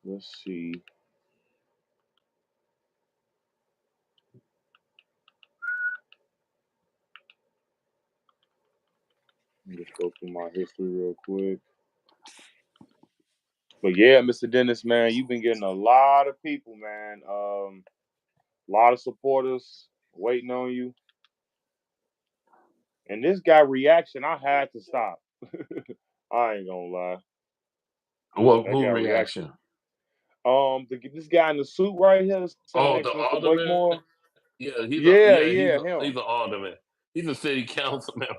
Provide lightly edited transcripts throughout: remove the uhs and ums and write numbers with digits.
Let's see. Let me just go through my history real quick. But yeah, Mr. Dennis, man, you've been getting a lot of people, man. A lot of supporters waiting on you. And this guy reaction, I had to stop. I ain't gonna lie. What? That Who guy reaction. reaction? This guy in the suit right here sitting Oh, next the to Mr. alderman. Blakemore. Yeah, he's a Yeah, yeah yeah, him. he's an alderman. He's a city council member.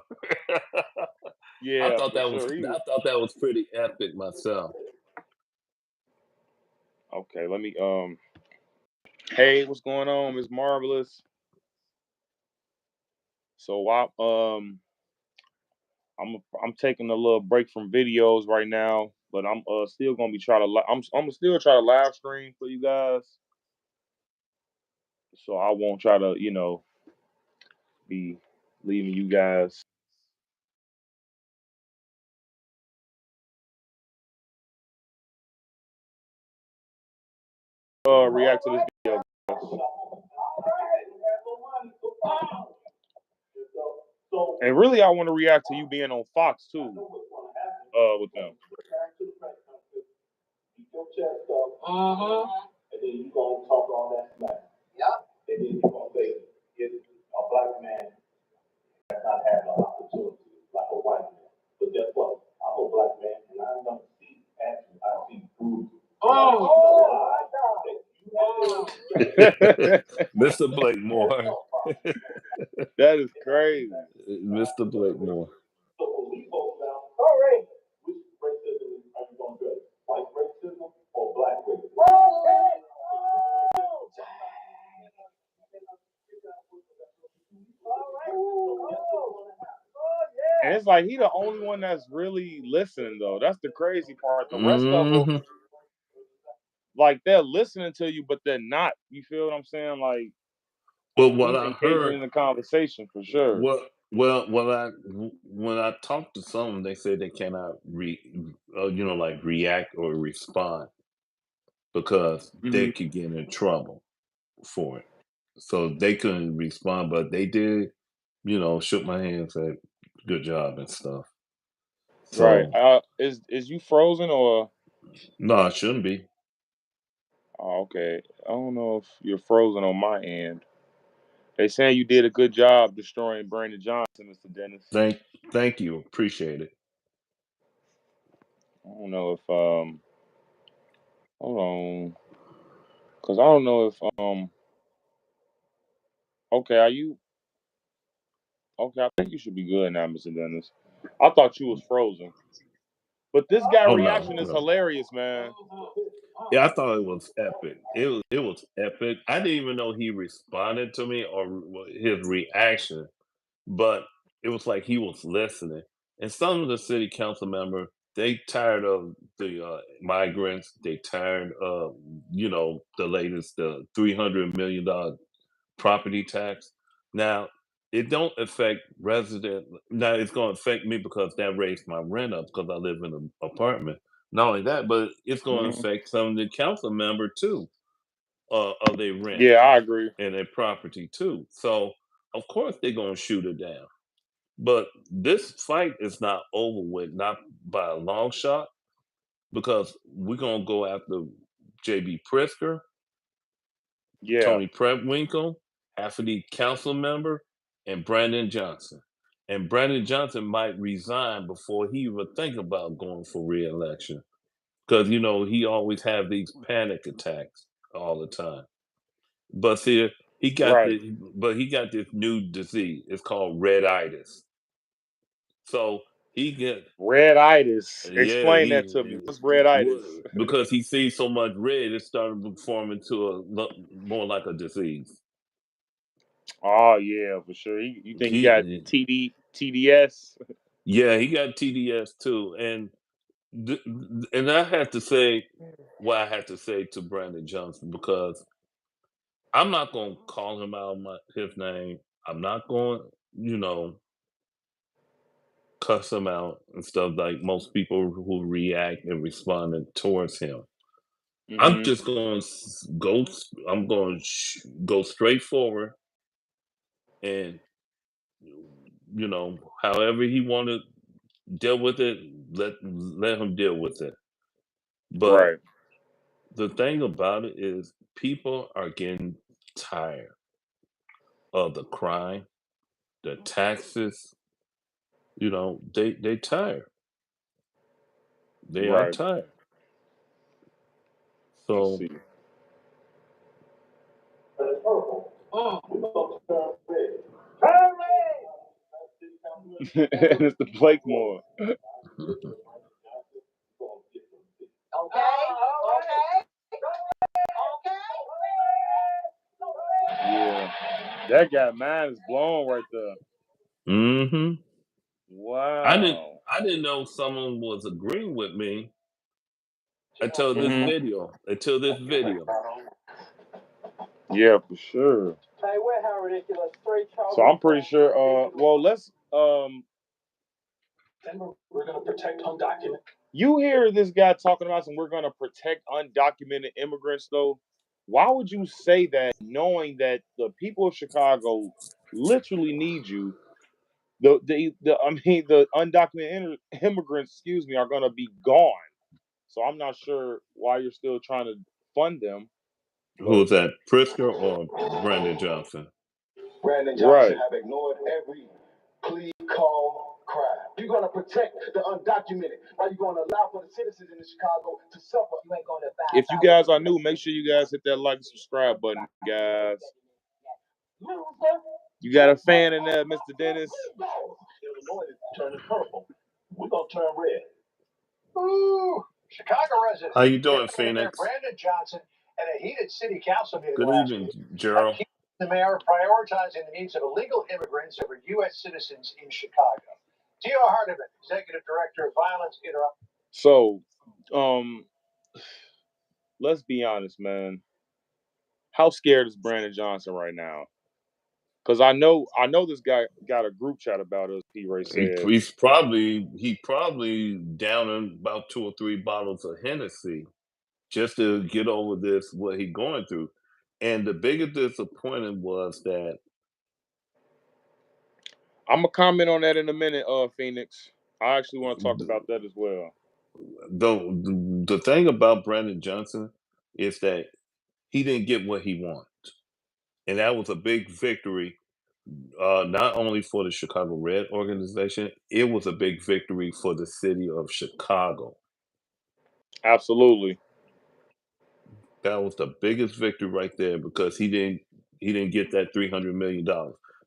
Yeah, for sure. I thought that was pretty epic myself. Okay, let me hey, what's going on, Miss Marvelous? So I'm taking a little break from videos right now, but I'm still gonna be trying to I'm gonna still try to live stream for you guys. So I won't try to, be leaving you guys react to this video. And really I want to react to you being on Fox too, with them. And then you gonna talk all that smack. Yep. And then you gonna say, if a black man has not had an opportunity like a white man. But guess what? I'm a black man and I don't see action, I see bruises. Mr. Blakemore. That is crazy. Mr. Blakemore. So police folks now, all right, which racism are you gonna do? White racism or black racism? And it's like he the only one that's really listening though. That's the crazy part. The rest of them, Hmm. like they're listening to you, but they're not. You feel what I'm saying? Like But what he's I engaging heard, in the conversation for sure. what I when I talked to some, they say they cannot like react or respond because they Hmm. could get in trouble for it. So they couldn't respond, but they did, shook my hand, said good job and stuff. Right. So Is you frozen or? no, it shouldn't be. Oh, okay. I don't know if you're frozen on my end. They saying you did a good job destroying Brandon Johnson, Mr. Dennis. Thank thank you. Appreciate it. I don't know if hold on, cause I don't know if okay, are you okay? I think you should be good now, Mr. Dennis. I thought you was frozen, but this guy Oh no, reaction is no. hilarious, man. Yeah, I thought it was epic. It was epic. I didn't even know he responded to me or his reaction, but it was like he was listening. And some of the city council member, they tired of the migrants. They tired of the latest the $300 million property tax. Now it don't affect resident. Now it's going to affect me because that raised my rent up because I live in an apartment. Not only that, but it's going to Hmm. affect some of the council member too of their rent Yeah, I agree. and their property too. So of course they're going to shoot it down. But this fight is not over with, not by a long shot, because we're gonna go after JB Prisker, Yeah, Tony Prewinkle, half of the council member, and Brandon Johnson. And Brandon Johnson might resign before he even think about going for re-election. Because he always have these panic attacks all the time. But see, right. he got this new disease. It's called reditis. So he get Reditis. yeah, Explain that to me. What's reditis? because he sees so much red, it started to form into more like a disease. Oh yeah, for sure. You think he got He, TDS? yeah, he got TDS too, and I had to say what I had to say to Brandon Johnson because I'm not going to call him out his name. I'm not going, you know, cuss him out and stuff like most people who react and responded towards him. I'm Mm-hmm. just going to go. I'm going to go straight forward, and however he want to deal with it, let him deal with it. But Right. the thing about it is, people are getting tired of the crime, the taxes. They tired. They are Right. tired. I So see. But it's purple. We're gonna turn red. Turn red! And it's the Blake more. Okay, okay, Yeah. That guy mine is blown right there. hmm I didn't Wow. I didn't know someone was agreeing with me until this Hmm. video. Until this video. Yeah, for sure. Hey, we're how ridiculous. Three So I'm pretty sure well let's we're gonna protect undocumented. you hear this guy talking about some we're gonna protect undocumented immigrants though. Why would you say that knowing that the people of Chicago literally need you? The I mean the undocumented immigrants, excuse me, are gonna be gone. So I'm not sure why you're still trying to fund them, Who but was that? Prisker or Brandon Johnson? Brandon Johnson right. have ignored every plea, call, cry. You're gonna protect the undocumented. Why you gonna allow for the citizens in Chicago to suffer? You ain't gonna If you guys are new, make sure you guys hit that like and subscribe button, guys. You got a fan in there, Mr. Dennis. Illinois is turning purple. We're gonna turn red. Ooh. Chicago How residents you doing, defended Mayor Phoenix? Brandon Johnson at a heated city council meeting Good last evening, week, Gerald. accusing the mayor of prioritizing the needs of illegal immigrants over U.S. citizens in Chicago. Gio Hardiman, executive director of Violence Interrupt. So, um, let's be honest, man. How scared is Brandon Johnson right now? Because I know this guy got a group chat about us. P. Ray said, He's probably downing about 2 or 3 bottles of Hennessy just to get over this what he going through. And the biggest disappointment was that "I'm gonna comment on that in a minute, Phoenix. I actually want to talk the about that as well." the thing about Brandon Johnson is that he didn't get what he wanted, and that was a big victory. Not only for the Chicago Red organization, it was a big victory for the city of Chicago. Absolutely, That was the biggest victory right there because he didn't get that $300 million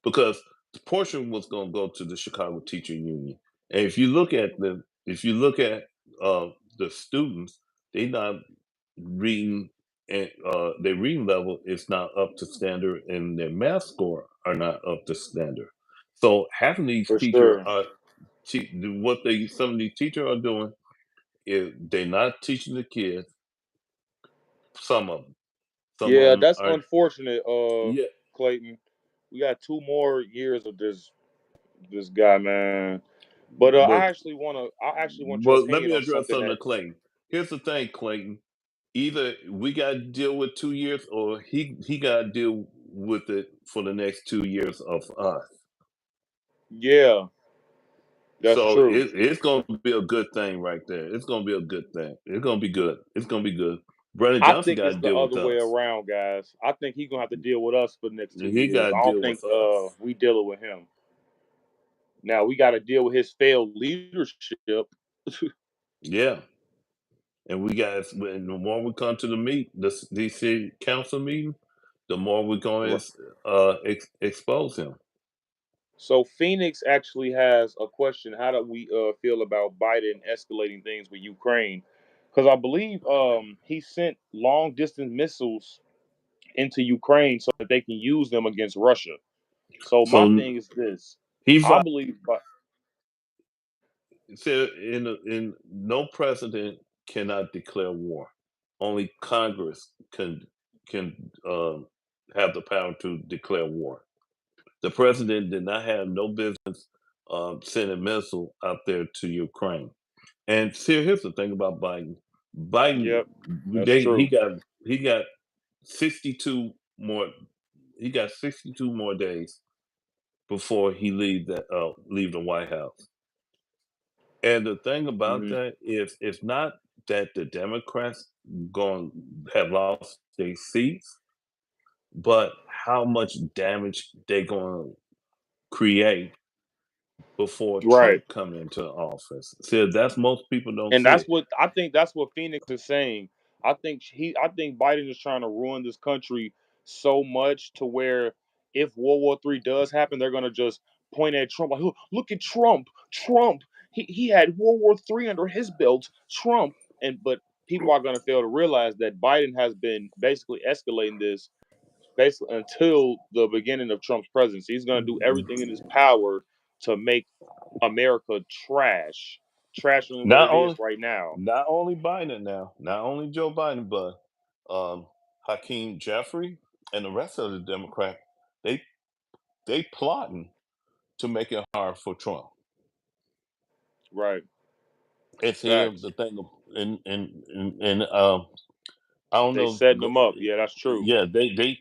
because the portion was going to go to the Chicago Teacher Union. And if you look at uh, the students, they not reading and their reading level is not up to standard, and their math score are not up to standard. So half of these for teachers sure. are what they some of these teachers are doing is they're not teaching the kids. Some of them. Some of Yeah, them that's are. unfortunate, Yeah, Clayton. We got 2 more years of this guy, man. But but I actually want your well, let opinion me on address something something that to Clayton. Here's the thing, Clayton. Either we got to deal with 2 years, or he got to deal with it for the next 2 years of us. yeah, that's So true. it's going to be a good thing right there. It's going to be a good thing. It's going to be good. It's going to be good. Brandon I Johnson think got to it's the deal with other way us. around, guys. I think he's gonna have to deal with us for the next two He years. got to I don't deal think with us. we dealing with him. Now we got to deal with his failed leadership. Yeah. And we got when the more we come to the DC council meeting, the more we're going Right. to expose him. So Phoenix actually has a question. How do we feel about Biden escalating things with Ukraine? Because I believe he sent long distance missiles into Ukraine so that they can use them against Russia. So my So thing is this: he I vi- believe, said in no president cannot declare war. Only Congress can have the power to declare war. The president did not have no business sending missile out there to Ukraine. And see, here's the thing about Biden. Biden, Yep, that's he true. got 62 more. He got 62 more days before he leave the White House. And the thing about Hmm. that is, it's not that the Democrats going have lost their seats, but how much damage they going to create before Right. Trump come into office. See, that's most people don't And see that's it. what I think. That's what Phoenix is saying. I think Biden is trying to ruin this country so much to where if World War III does happen, they're gonna just point at Trump like, Look at Trump. Trump. He had World War III under his belt. Trump." And but people are gonna fail to realize that Biden has been basically escalating this basically until the beginning of Trump's presidency. He's gonna do everything in his power to make America trasher than what Not it is only right now. not only Biden now, not only Joe Biden, but Hakeem Jeffrey and the rest of the Democrat, they they plotting to make it hard for Trump. Right. It's here Facts. the thing, and I don't They know. setting them up. Yeah, that's true. Yeah,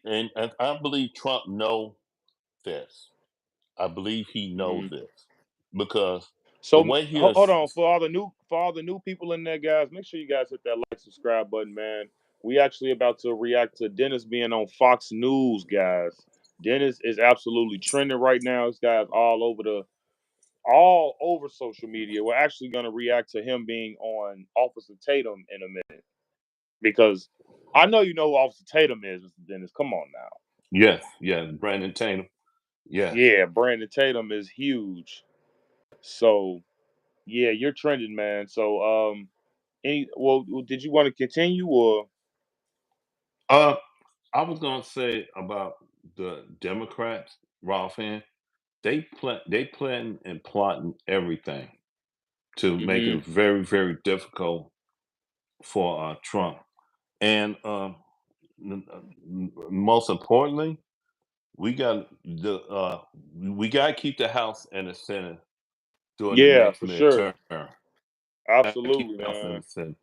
and I believe Trump know this. I believe he knows Hmm. this because the So way he hold is. on for all the new people in there, guys. Make sure you guys hit that like subscribe button, man. We actually about to react to Dennis being on Fox News, guys. Dennis is absolutely trending right now. This guy's all over social media. We're actually going to react to him being on Officer Tatum in a minute because I know you know who Officer Tatum is, Mr. Dennis. Come on now. Yes, yes, Brandon Tatum. Yes. Yeah, Brandon Tatum is huge. So yeah, you're trending, man. So did you want to continue or Uh, I was gonna say about the Democrats, Ralph, they plan and plotting everything to make hmm it very, very difficult for Trump. And most importantly, we got we got to keep the House and the Senate during the yeah, next for sure. midterm. Keep Absolutely, the House and man. the Senate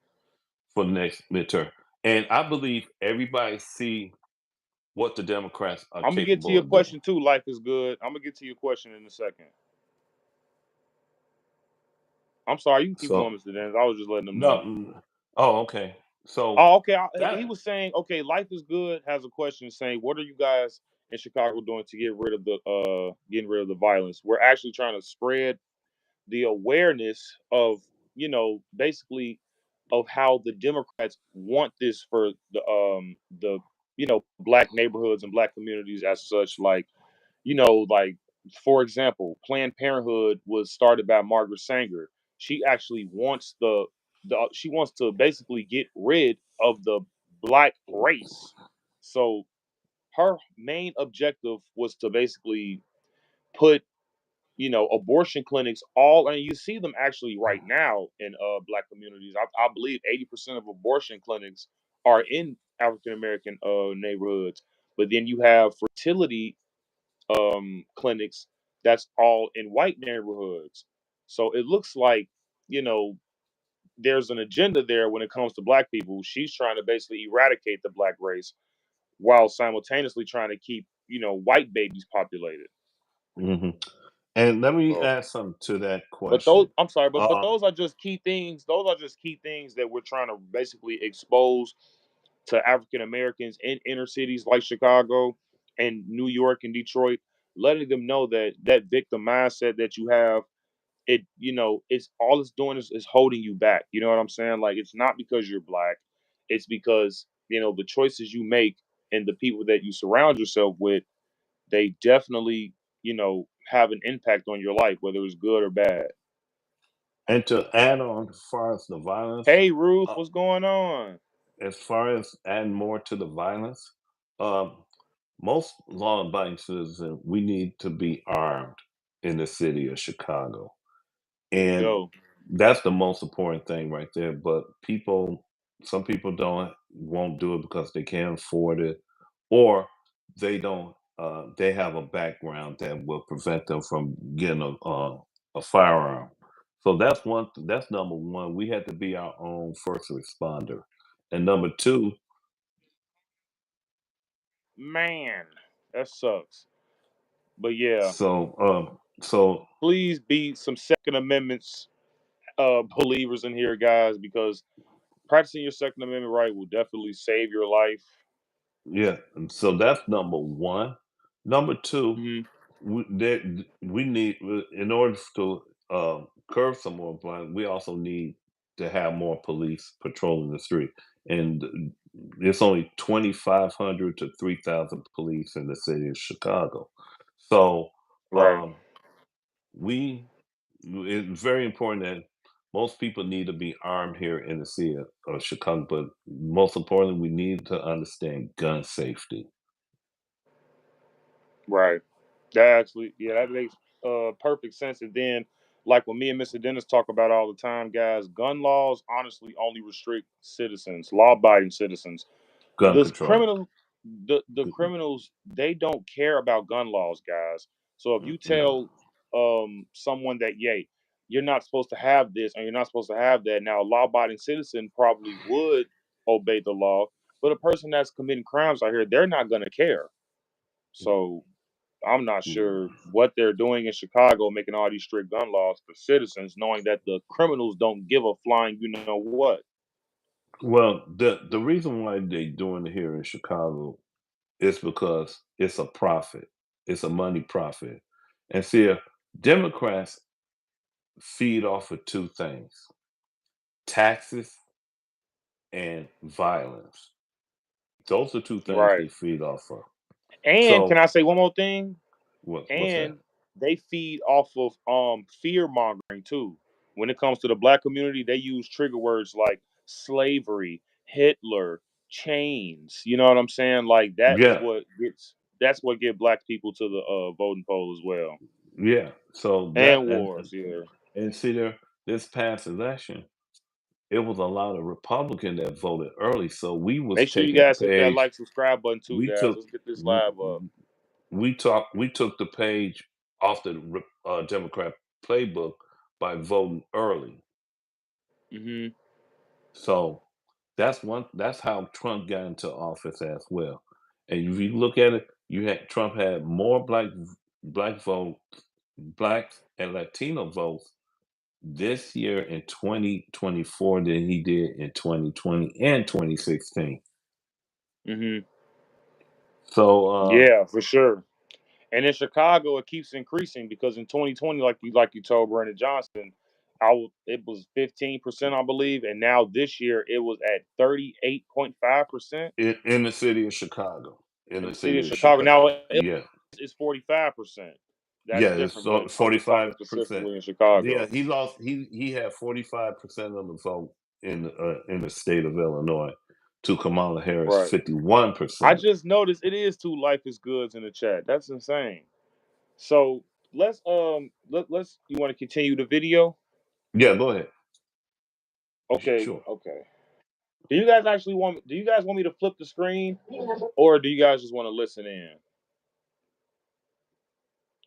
for the next midterm, and I believe everybody see what the Democrats are I'm gonna get to capable your of doing. question too. Life is good. I'm gonna get to your question in a second. I'm sorry, you can keep So going, Mr. Dennis. I was just letting them no, know. oh okay. So Oh, okay. He that was saying, okay, life is good. Has a question saying, what are you guys in Chicago doing to get rid of the getting rid of the violence? We're actually trying to spread the awareness of basically of how the Democrats want this for the black neighborhoods and black communities as such. Like for example, Planned Parenthood was started by Margaret Sanger. She actually wants she wants to basically get rid of the black race. So her main objective was to basically put abortion clinics all, and you see them actually right now in black communities. I believe 80% of abortion clinics are in African American neighborhoods. But then you have fertility clinics that's all in white neighborhoods. So it looks like, you know, there's an agenda there when it comes to black people. She's trying to basically eradicate the black race while simultaneously trying to keep, white babies populated. mhm. And let me So add something to that but those question. I'm sorry, but Uh, those are just key things. Those are just key things that we're trying to basically expose to African Americans in inner cities like Chicago and New York and Detroit, letting them know that that victim mindset that you have, it's all it's doing is holding you back. You know what I'm saying? Like it's not because you're black, it's because the choices you make and the people that you surround yourself with, they definitely have an impact on your life, whether it's good or bad. and to add on, as far as the violence, Hey Ruth, uh, what's going on? as far as adding more to the violence, um, most law-abiding citizens, we need to be armed in the city of Chicago. There you And go. that's the most important thing right there. But some people won't do it because they can't afford it, or they don't. They have a background that will prevent them from getting a firearm. So that's number one. We had to be our own first responder. And number two, Man, that sucks. But yeah, so please be some Second Amendments believers in here, guys, because practicing your Second Amendment right will definitely save your life. yeah, and so that's number one. Number two, Hmm. we need in order to curb some more violence, we also need to have more police patrolling the street. And it's only 2,500 to 3,000 police in the city of Chicago. So Right. um, we it's very important that most people need to be armed here in the city of Chicago, but most importantly, we need to understand gun safety. Right. That actually, yeah, that makes perfect sense. And then, like when me and Mr. Dennis talk about all the time, guys, gun laws honestly only restrict citizens, law-abiding citizens. Gun The control. criminal, the criminals, they don't care about gun laws, guys. So if you No. tell someone that, yay, you're not supposed to have this and you're not supposed to have that, now a law-abiding citizen probably would obey the law, but a person that's committing crimes out here, they're not gonna care. So I'm not sure what they're doing in Chicago, making all these strict gun laws for citizens, knowing that the criminals don't give a flying, you know what. Well, the reason why they doing it here in Chicago is because it's a profit. It's a money profit. And see, Democrats feed off of two things: taxes and violence. Those are two things Right. they feed off of. And can So I say one more thing? what's that? And they feed off of fear mongering too. When it comes to the black community, they use trigger words like slavery, Hitler, chains. You know what I'm saying? Like Yeah, that's what get black people to the voting poll as well. yeah. So that And wars, yeah. and see there this past election, it was a lot of Republican that voted early. So we was Make sure you taking the guys hit that page. like, subscribe button too, We guys. took Let's get this w- live up. we took the page off the Democrat playbook by voting early. Hmm. So that's how Trump got into office as well. And if you look at it, Trump had more black vote blacks and Latino votes this year in 2024 than he did in 2020 and 2016. Hmm. So Yeah, for sure. And in Chicago, it keeps increasing because in 2020, like you told Brandon Johnson, it was 15%, I believe, and now this year it was at 38.5% in the city of Chicago, in in the the city of city of Chicago. Chicago, Now yeah, it's '45%. That's yeah, it's different, but I'm just talking 45%. specifically in Yeah, Chicago. he lost. He had 45% of the vote in the state of Illinois to Kamala Harris Right. 51%. I just noticed it is two life is goods in the chat. That's insane. So let's you want to continue the video? Yeah, go ahead. Okay, Sure. okay. Do you guys want me to flip the screen or do you guys just want to listen in?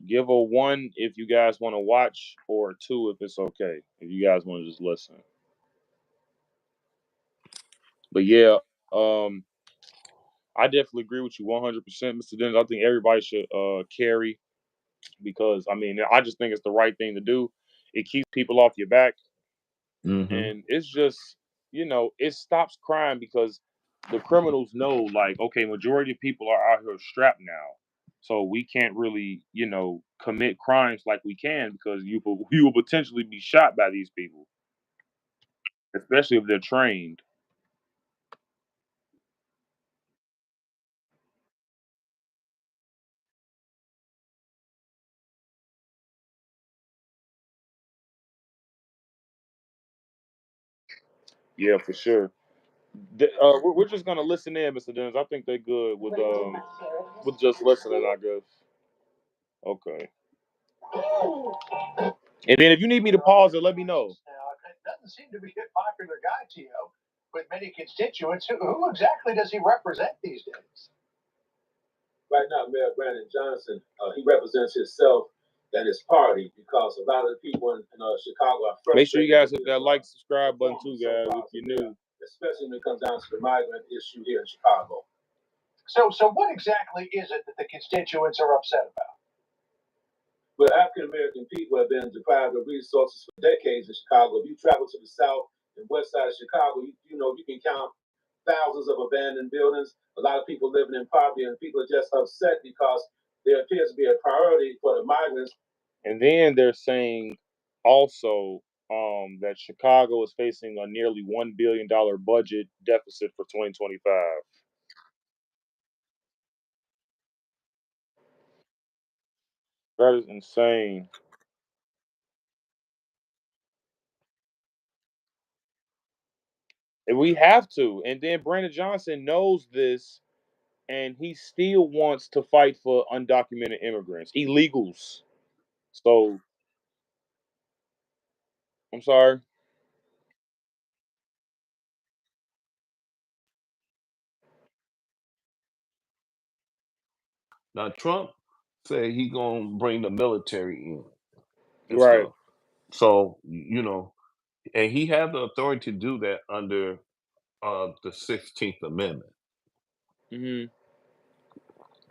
Give a one if you guys want to watch or a two if it's okay. If you guys want to just listen. But yeah, um I definitely agree with you 100%, Mr. Dennis. I think everybody should carry because I mean, I just think it's the right thing to do. It keeps people off your back. Hmm. And it's just, it stops crime because the criminals know, like, okay, majority of people are out here strapped now, so we can't really, commit crimes like we can because you will potentially be shot by these people, especially if they're trained. Yeah, for sure. We're just gonna listen in, Mr. Dennis. I think they're good with just listening, I guess. Okay. And then if you need me to pause it, let me know. Now, it doesn't seem to be a popular guy, Tio, with many constituents. Who exactly does he represent these days? Right now, Mayor Brandon Johnson, he represents himself than his party, because a lot of the people in Chicago are frustrated. Make sure you guys hit that like, subscribe button too, guys, if you're new. Especially when it comes down to the migrant issue here in Chicago. So what exactly is it that the constituents are upset about? Well, African American people have been deprived of resources for decades in Chicago. If you travel to the south and west side of Chicago, you can count thousands of abandoned buildings. A lot of people living in poverty, and people are just upset because there appears to be a priority for the migrants. And then they're saying also that Chicago is facing a nearly $1 billion budget deficit for 2025. That is insane. And we have to. And then Brandon Johnson knows this, and he still wants to fight for undocumented immigrants, illegals. So, I'm sorry. Now Trump said he gonna bring the military in and Right. stuff. So and he had the authority to do that under the 16th Amendment. Hmm.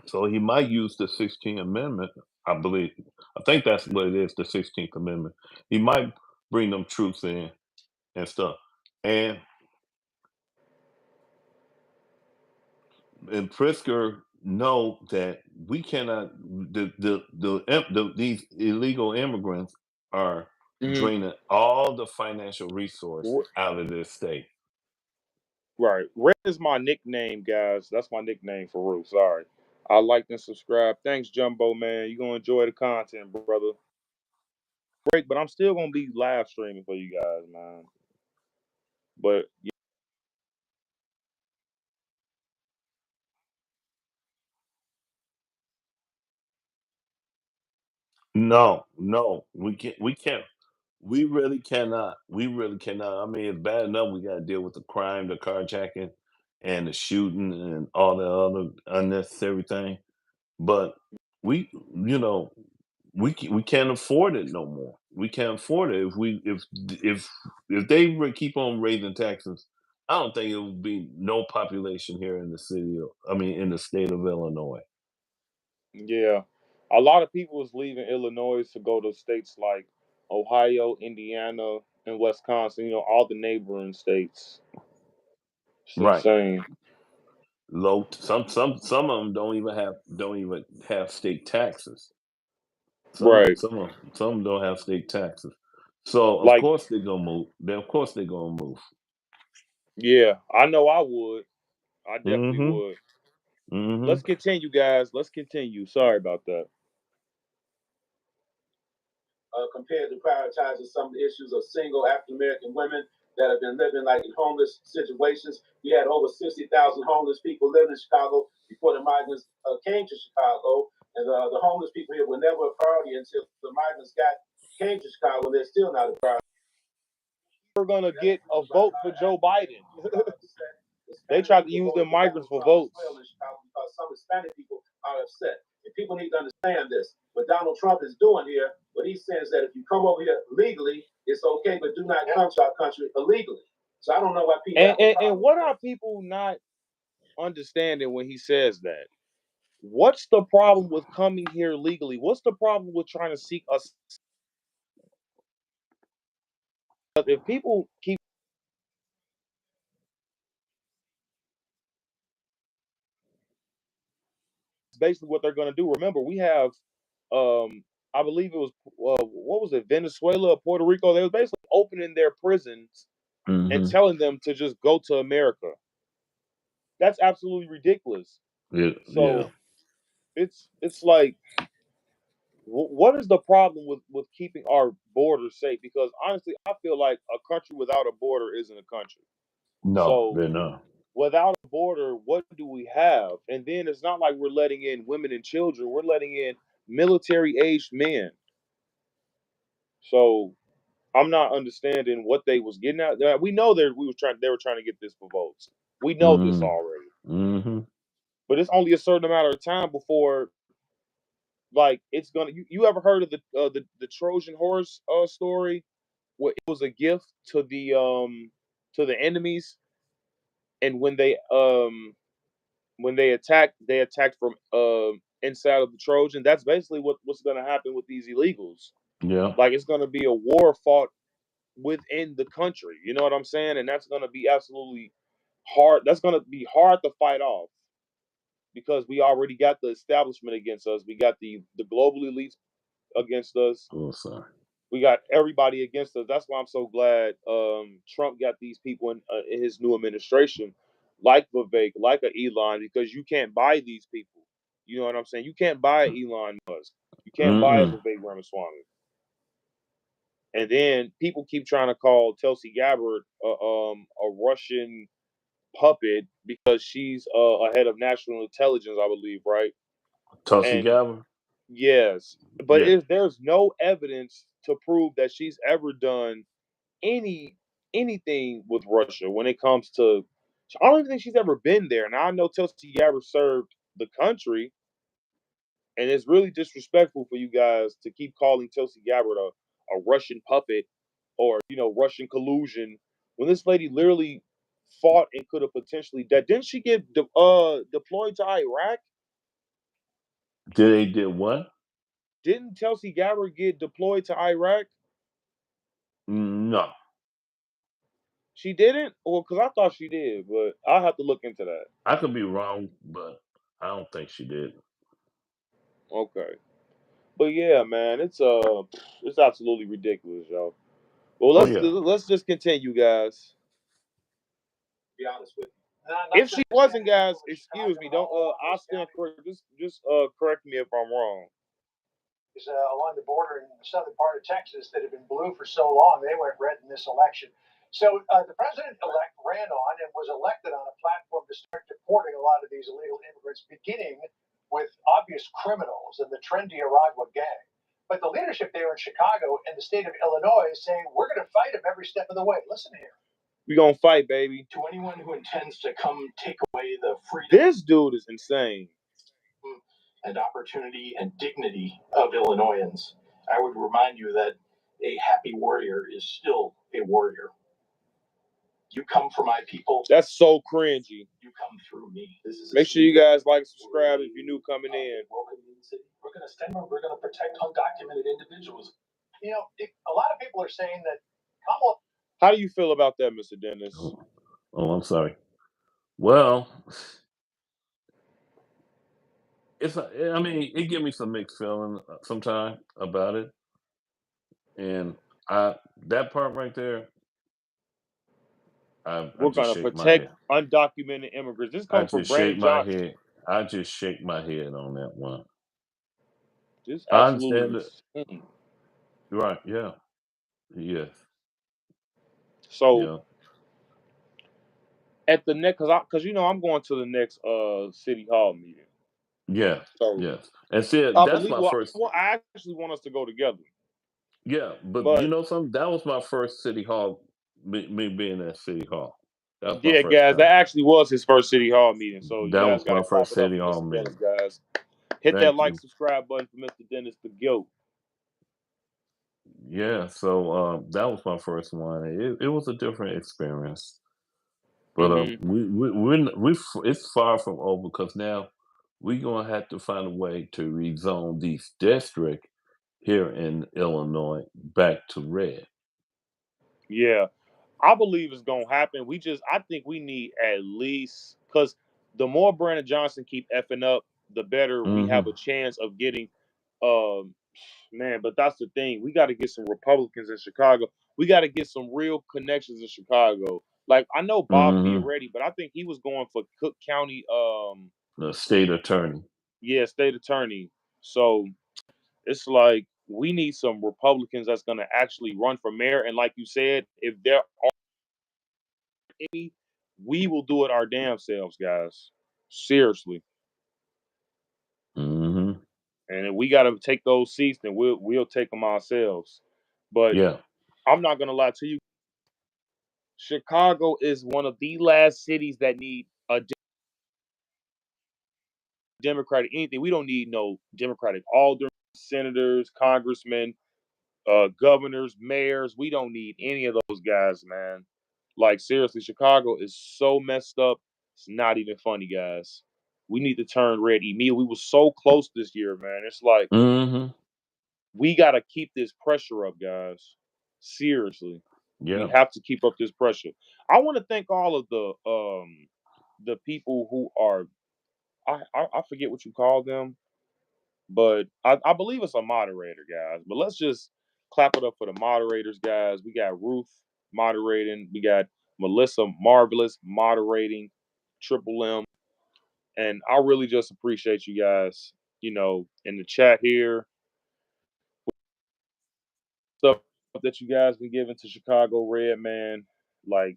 So he might use the 16th Amendment, I believe. I think that's what it is, the 16th Amendment. He might bring them troops in and stuff. And Pritzker know that we cannot these illegal immigrants are Hmm. draining all the financial resource out of this state. Right. Red is my nickname, guys. That's my nickname for Ruth. Sorry. I like and subscribe. Thanks, Jumbo, man. You're going to enjoy the content, brother. Break, but I'm still going to be live streaming for you guys, man. But No, we can't. We really cannot. We really cannot. I mean, it's bad enough we got to deal with the crime, the carjacking, and the shooting, and all the other unnecessary thing. But we, you know, we can't afford it no more. We can't afford it if they keep on raising taxes. I don't think it will be no population here in the city. I mean, in the state of Illinois. yeah, a lot of people is leaving Illinois to go to states like Ohio, Indiana, and Wisconsin. All the neighboring states. It's Right. insane. Low. Some of them don't even have state taxes. Right. Some don't have state taxes. So of Like, course they're gonna move. Of course they're gonna move. yeah, I know I would. I definitely Mm-hmm. would. Mm-hmm. Let's continue, guys. Let's continue. Sorry about that. Compared to prioritizing some of the issues of single African American women that have been living like in homeless situations. We had over 60,000 homeless people living in Chicago before the migrants came to Chicago. And the homeless people here were never a priority until the migrants came to Chicago, and they're still not a priority. We're going to get a vote for Joe Biden. They tried to use the migrants for votes. Because some Hispanic people are upset. And people need to understand this. What Donald Trump is doing here, what he's saying is that if you come over here legally, it's okay, but do not come to our country illegally. So I don't know why people. And what are people not understanding when he says that? What's the problem with coming here legally? What's the problem with trying to seek us? If people keep, basically what they're going to do. Remember, we have, I believe it was, what was it, Venezuela or Puerto Rico? They were basically opening their prisons and telling them to just go to America. That's absolutely ridiculous. So it's like, what is the problem with keeping our borders safe? Because honestly, I feel like a country without a border isn't a country. No, So they're not. without a border, what do we have? And then it's not like we're letting in women and children. We're letting in military-aged men. So I'm not understanding what they was getting at. We know they were trying to get this for votes. We know this already. Mm-hmm. But it's only a certain amount of time before like it's gonna. You ever heard of the Trojan horse story? Where it was a gift to the enemies, and when they attacked from inside of the Trojan. That's basically what's gonna happen with these illegals. Yeah. Like it's gonna be a war fought within the country. You know what I'm saying? And that's gonna be absolutely hard. That's gonna be hard to fight off because we already got the establishment against us. We got the global elites against us. Oh, sorry. We got everybody against us. That's why I'm so glad Trump got these people in his new administration, like Vivek, like a Elon, because you can't buy these people. You know what I'm saying? You can't buy Elon Musk. You can't buy a Mm-mm. Vivek Ramaswamy. And then people keep trying to call Tulsi Gabbard a Russian puppet because she's a head of national intelligence, I believe, right? Tulsi And Gabbard. yes, but Yeah. if there's no evidence to prove that she's ever done any anything with Russia when it comes to, I don't even think she's ever been there. Now I know Tulsi Gabbard served the country, and it's really disrespectful for you guys to keep calling Tulsi Gabbard a Russian puppet or Russian collusion when this lady literally fought and could have potentially died. Didn't she get deployed to Iraq? Did what? Didn't Tulsi Gabbard get deployed to Iraq? No, She didn't? Well, because I thought she did, but I'll have to look into that. I could be wrong, but I don't think she did. Okay. But yeah, man, it's absolutely ridiculous, y'all. Well, Oh let's yeah. let's just continue, guys. Be honest with you. If she wasn't, guys, excuse me, don't I'll stand correct. Just correct me if I'm wrong. Along the border in the southern part of Texas that have been blue for so long, they went red in this election. So the president-elect ran on and was elected on a platform to start deporting a lot of these illegal immigrants, beginning with obvious criminals and the trendy Aragua gang. But the leadership there in Chicago and the state of Illinois is saying, we're going to fight them every step of the way. Listen here. We gonna fight, baby. To anyone who intends to come take away the freedom. This dude is insane. And opportunity and dignity of Illinoisans, I would remind you that a happy warrior is still a warrior. You come for my people. That's so cringy. You come through me. Make sure you guys like, subscribe if you're new coming in. We're going to stand up. We're going to protect undocumented individuals. You know, a lot of people are saying that Kamala. How do you feel about that, Mr. Dennis? Oh, I'm sorry. Well, I mean, it gives me some mixed feeling sometimes about it, and that part right there, I We're just gonna shake my protect head. undocumented immigrants. This I comes from just shake Brandon my Johnson. head. I just shake my head on that one. This I understand absolutely it. insane. Right? Yeah. Yes. So Yeah. at the next, cause I'm going to the next city hall meeting. Yeah. So Yes. And see, I that's believe my first. I actually want us to go together. Yeah, but you But know something? That was my first city hall. Me being at city hall. That was my yeah, first guys, that time. actually was his first city hall meeting. So you That guys was got to my clap first it up city for hall Mr. Dennis, meeting. guys. Hit that Thank like, you. subscribe button for Mr. Dennis, the GOAT. Yeah, so that was my first one. It was a different experience, but Mm-hmm. it's far from over because now we're gonna have to find a way to rezone these districts here in Illinois back to red. Yeah, I believe it's gonna happen. I think we need at least, because the more Brandon Johnson keep effing up, the better we Hmm. have a chance of getting. Um, man, but that's the thing. We got to get some Republicans in Chicago. We got to get some real connections in Chicago. Like I know Bob Hmm. Fioretti, but I think he was going for Cook County. The state attorney. Yeah, state attorney. So it's like we need some Republicans that's gonna actually run for mayor. And like you said, if there are any, we will do it our damn selves, guys. Seriously. Hmm. And if we got to take those seats, then we'll take them ourselves. But Yeah. I'm not gonna lie to you. Chicago is one of the last cities that need a Democratic anything. We don't need no Democratic aldermen, senators, congressmen, governors, mayors. We don't need any of those guys, man. Like seriously, Chicago is so messed up. It's not even funny, guys. We need to turn red immediately. We were so close this year, man. It's like Mm-hmm. we gotta keep this pressure up, guys. Seriously, we Yeah. have to keep up this pressure. I want to thank all of the people who are I forget what you call them, but I believe it's a moderator, guys. But let's just clap it up for the moderators, guys. We got Ruth moderating, we got Melissa Marvelous moderating, Triple M, and I really just appreciate you guys. You know, in the chat here, stuff that you guys been giving to Chicago Red, man. Like,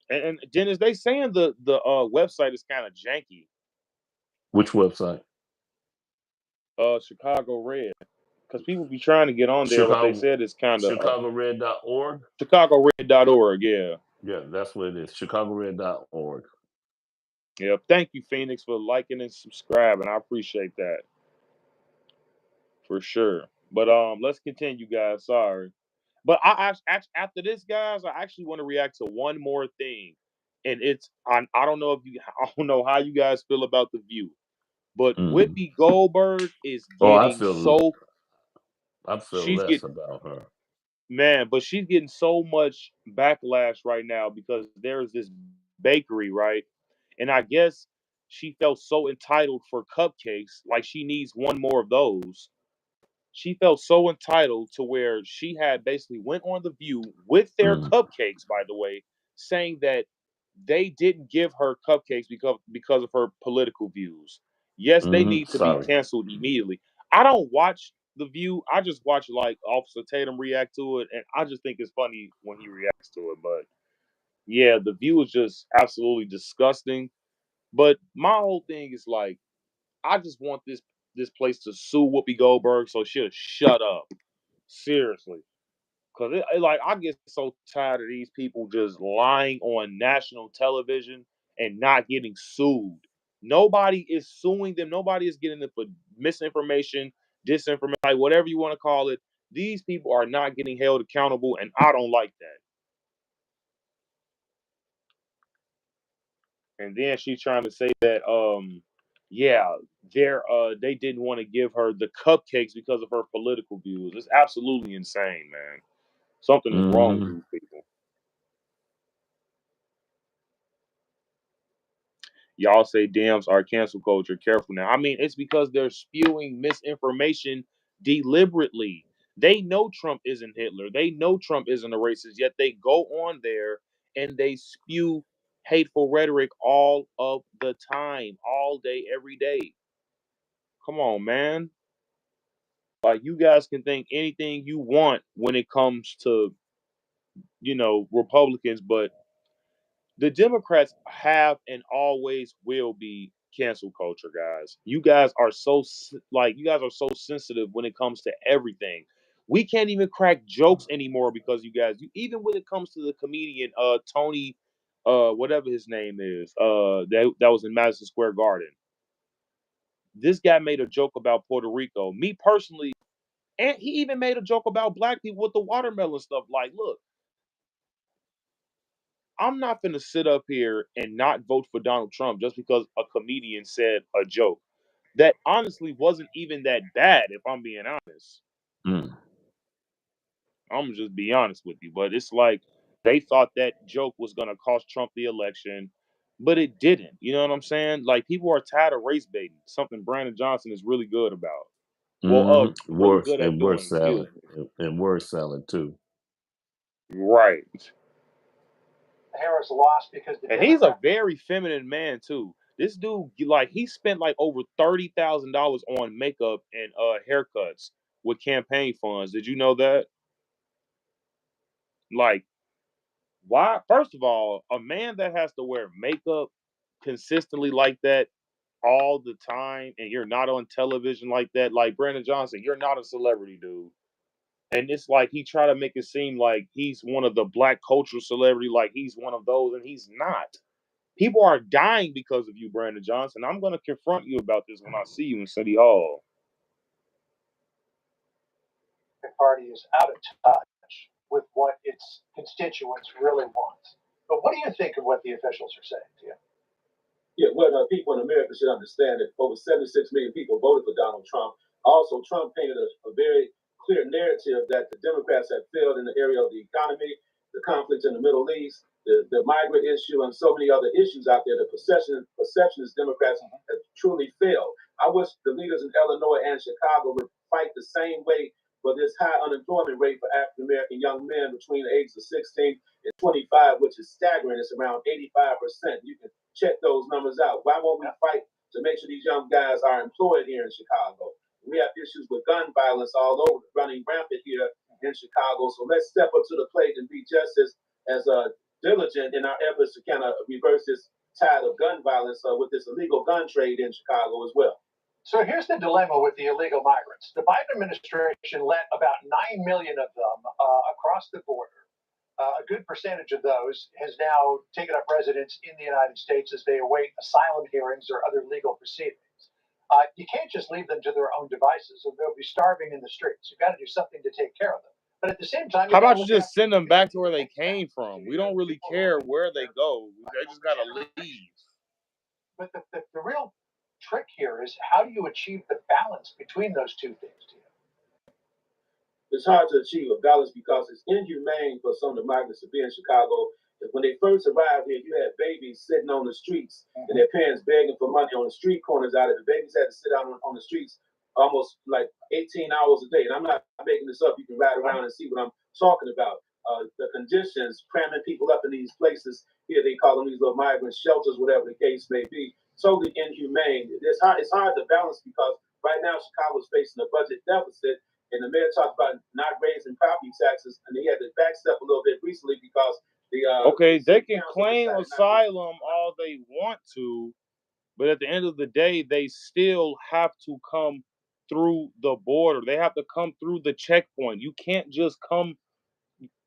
and Dennis, they saying the website is kind of janky. Which website? Chicago Red, because people be trying to get on there, but they Chicago said it's kind of ChicagoRed.org. ChicagoRed.org. Yeah. Yeah, that's what it is. ChicagoRed.org. Yeah. Thank you, Phoenix, for liking and subscribing. I appreciate that for sure. But let's continue, guys. Sorry, but actually after this, guys, I actually want to react to one more thing, and it's I don't know if you I don't know how you guys feel about the View, but Mm. Whoopi Goldberg is Oh, getting so I feel she's less getting about her. man, but she's getting so much backlash right now because there's this bakery, right? And I guess she felt so entitled for cupcakes, like she needs one more of those. She felt so entitled to where she had basically went on the View with their Mm. cupcakes, by the way, saying that they didn't give her cupcakes because of her political views. Yes, they Mm-hmm. need to be Sorry. canceled immediately. I don't watch the View. I just watch like Officer Tatum react to it, and I just think it's funny when he reacts to it. But yeah, the View is just absolutely disgusting. But my whole thing is like, I just want this place to sue Whoopi Goldberg so she'll shut up. Seriously. Cause like I get so tired of these people just lying on national television and not getting sued. Nobody is suing them. Nobody is getting them for misinformation, disinformation, like whatever you want to call it. These people are not getting held accountable, and I don't like that. And then she's trying to say that yeah, they didn't want to give her the cupcakes because of her political views. It's absolutely insane, man. Something is wrong with Mm-hmm. these people. Y'all say Dems are cancel culture. Careful now. I mean, it's because they're spewing misinformation deliberately. They know Trump isn't Hitler. They know Trump isn't a racist, yet they go on there and they spew hateful rhetoric all of the time, all day, every day. Come on, man. Like, you guys can think anything you want when it comes to, Republicans, but the Democrats have and always will be cancel culture, guys. You guys are so sensitive when it comes to everything. We can't even crack jokes anymore because even when it comes to the comedian Tony whatever his name is, that was in Madison Square Garden. This guy made a joke about Puerto Rico. Me personally, and he even made a joke about black people with the watermelon stuff. Like, look, I'm not going to sit up here and not vote for Donald Trump just because a comedian said a joke that honestly wasn't even that bad, if I'm being honest. Mm. I'm gonna just be honest with you. But it's like they thought that joke was going to cost Trump the election, but it didn't. You know what I'm saying? Like, people are tired of race baiting, something Brandon Johnson is really good about. Well, Mm-hmm. really Worse good at and worse doing, excuse salad me. and worse salad too. Right. Harris lost because the And he's a very feminine man too. This dude, like, he spent like over $30,000 on makeup and haircuts with campaign funds. Did you know that? Like, why? First of all, a man that has to wear makeup consistently like that all the time, and you're not on television like that, like Brandon Johnson, you're not a celebrity, dude. And it's like he try to make it seem like he's one of the black cultural celebrity, like he's one of those, and he's not. People are dying because of you, Brandon Johnson. I'm going to confront you about this when I see you in City Hall. The party is out of touch with what its constituents really want. But what do you think of what the officials are saying to you? Yeah, well, people in America should understand that over 76 million people voted for Donald Trump. Also, Trump painted a very clear narrative that the Democrats have failed in the area of the economy, the conflict in the Middle East, the migrant issue, and so many other issues out there. The perception is Democrats have truly failed. I wish the leaders in Illinois and Chicago would fight the same way for this high unemployment rate for African American young men between the ages of 16 and 25, which is staggering. It's around 85%. You can check those numbers out. Why won't we fight to make sure these young guys are employed here in Chicago? We have issues with gun violence all over, running rampant here in Chicago. So let's step up to the plate and be just as diligent in our efforts to kind of reverse this tide of gun violence with this illegal gun trade in Chicago as well. So here's the dilemma with the illegal migrants. The Biden administration let about 9 million of them across the border. A good percentage of those has now taken up residence in the United States as they await asylum hearings or other legal proceedings. You can't just leave them to their own devices, or they'll be starving in the streets. You've got to do something to take care of them. But at the same time, how about you just send them back to where they came from? We don't really care where they go. They just got to leave. But the real trick here is, how do you achieve the balance between those two things? To you? It's hard to achieve a balance because it's inhumane for some of the migrants to be in Chicago. When they first arrived here, you had babies sitting on the streets and their parents begging for money on the street corners out of it. The babies had to sit out on the streets almost like 18 hours a day. And I'm not making this up. You can ride around and see what I'm talking about. The conditions, cramming people up in these places. Here they call them these little migrant shelters, whatever the case may be. Totally inhumane. It's hard to balance because right now Chicago's facing a budget deficit. And the mayor talked about not raising property taxes, and they had to backstep a little bit recently because they can claim asylum all they want to, but at the end of the day, they still have to come through the border. They have to come through the checkpoint. You can't just come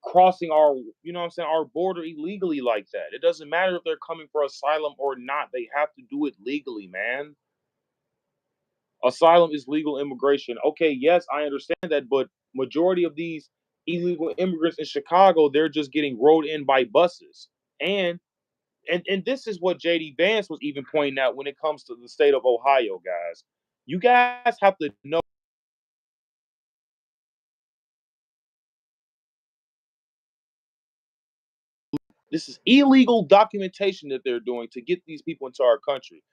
crossing our, our border illegally like that. It doesn't matter if they're coming for asylum or not. They have to do it legally, man. Asylum is legal immigration. Okay, yes, I understand that, but majority of these illegal immigrants in Chicago, they're just getting rode in by buses. And this is what JD Vance was even pointing out when it comes to the state of Ohio, guys. You guys have to know this is illegal documentation that they're doing to get these people into our country.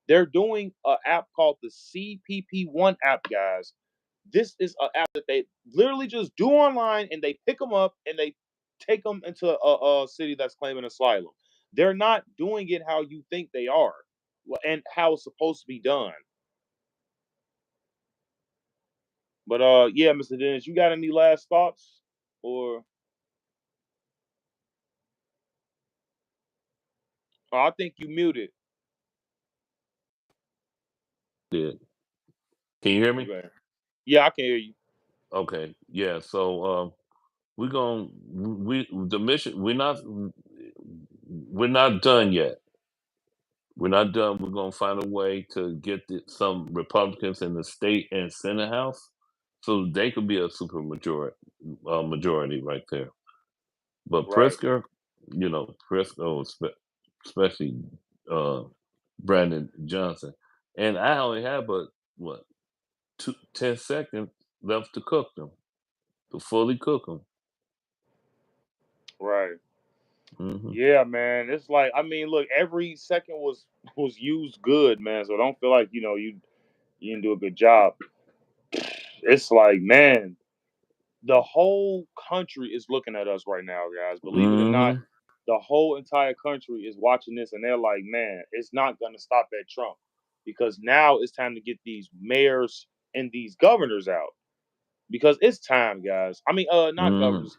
They're doing an app called the CPP1 app, guys. This is an app that they literally just do online, and they pick them up and they take them into a city that's claiming asylum. They're not doing it how you think they are and how it's supposed to be done. But yeah, Mr. Dennis, you got any last thoughts? Or I think you muted. Yeah. Can you hear me? Okay. Yeah, I can hear you. Okay. Yeah. So we're going the mission we're not done yet. We're not done. We're going to find a way to get some Republicans in the state and Senate House, so they could be a super majority right there. But Right. Pritzker, Pritzker, especially Brandon Johnson, and I only have but 10 seconds left to cook them, to fully cook them. Right. Mm-hmm. Yeah, man. It's like, I mean, look, every second was used good, man. So don't feel like you didn't do a good job. It's like, man, the whole country is looking at us right now, guys. Believe it or not, Mm-hmm. the whole entire country is watching this, and they're like, man, it's not gonna stop at Trump, because now it's time to get these mayors and these governors out, because it's time, guys. I mean, not Mm-hmm. governors.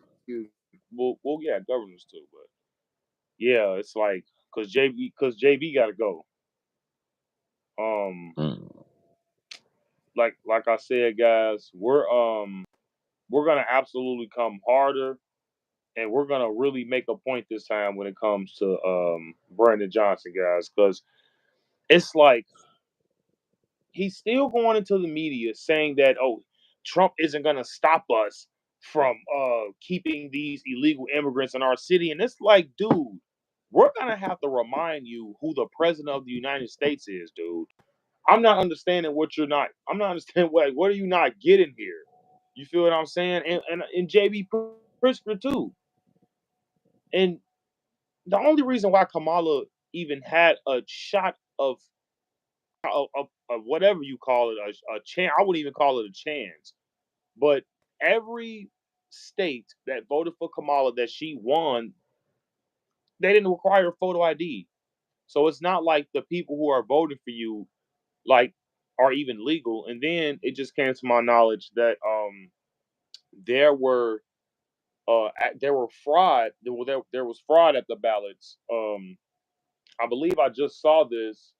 Well, yeah, governors too, but yeah, it's like because JV got to go. Mm-hmm. Like I said, guys, we're gonna absolutely come harder and we're gonna really make a point this time when it comes to Brandon Johnson, guys, because it's like he's still going into the media saying that, oh, Trump isn't gonna stop us from keeping these illegal immigrants in our city. And it's like, dude, we're gonna have to remind you who the president of the United States is, dude. I'm not understanding I'm not understanding what are you not getting here? You feel what I'm saying? And JB Pritzker too. And the only reason why Kamala even had a shot of whatever you call it, a chance, I wouldn't even call it a chance, but every state that voted for Kamala that she won, they didn't require photo ID. So it's not like the people who are voting for you like are even legal. And then it just came to my knowledge that there were fraud. There was fraud at the ballots. I believe I just saw this.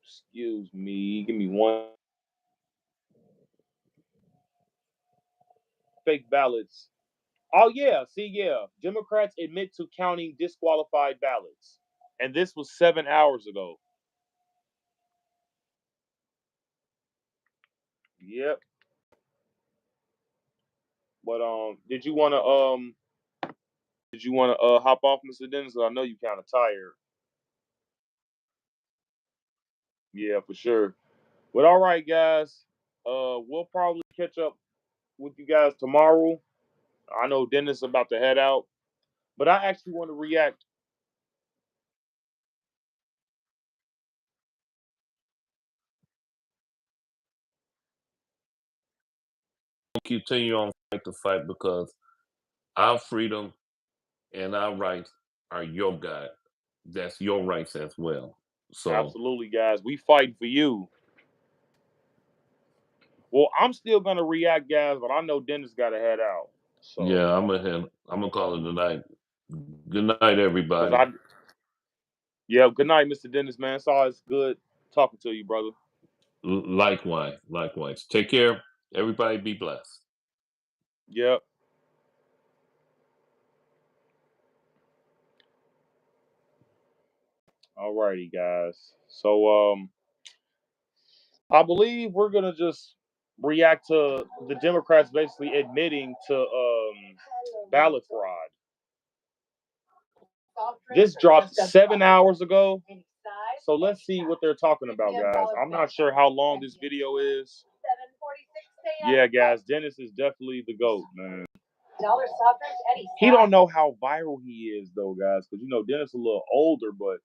Excuse me, give me one. Fake ballots. Oh yeah, see, yeah. Democrats admit to counting disqualified ballots, and this was 7 hours ago. Yep. But did you wanna hop off, Mr. Dennis? 'Cause I know you kind of tired. Yeah, for sure. But all right, guys. We'll probably catch up with you guys tomorrow. I know Dennis is about to head out, but I actually want to react. Continue on fight the fight because our freedom and our rights are your God. That's your rights as well. So Absolutely, guys. We fighting for you. Well, I'm still gonna react, guys, but I know Dennis got to head out. So yeah, I'm gonna call it a night. Good night, everybody. Yeah, good night, Mr. Dennis, man. It's always good talking to you, brother. Likewise, likewise. Take care. Everybody be blessed. Yep. Alrighty, guys. So I believe we're gonna just react to the Democrats basically admitting to ballot fraud. This dropped 7 hours ago. So let's see what they're talking about, guys. I'm not sure how long this video is. Yeah, guys, Dennis is definitely the GOAT, man. He don't know how viral he is, though, guys, because Dennis is a little older, but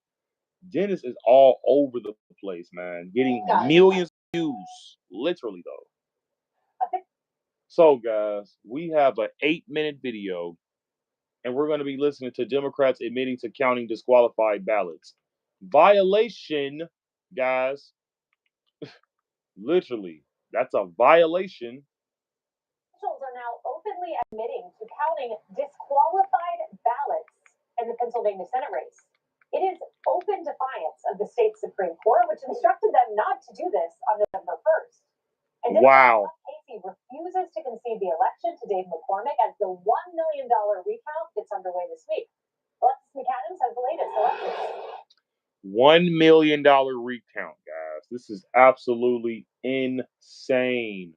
Dennis is all over the place, man, getting millions of views, literally, though. So, guys, we have an 8-minute video, and we're going to be listening to Democrats admitting to counting disqualified ballots. Violation, guys. Literally, that's a violation. Officials are now openly admitting to counting disqualified ballots in the Pennsylvania Senate race. It is open defiance of the state Supreme Court, which instructed them not to do this on November 1st. And wow. Casey refuses to concede the election to Dave McCormick as the $1 million recount gets underway this week. Alexis McAdams has the latest. Alexis. $1 million recount, guys. This is absolutely insane.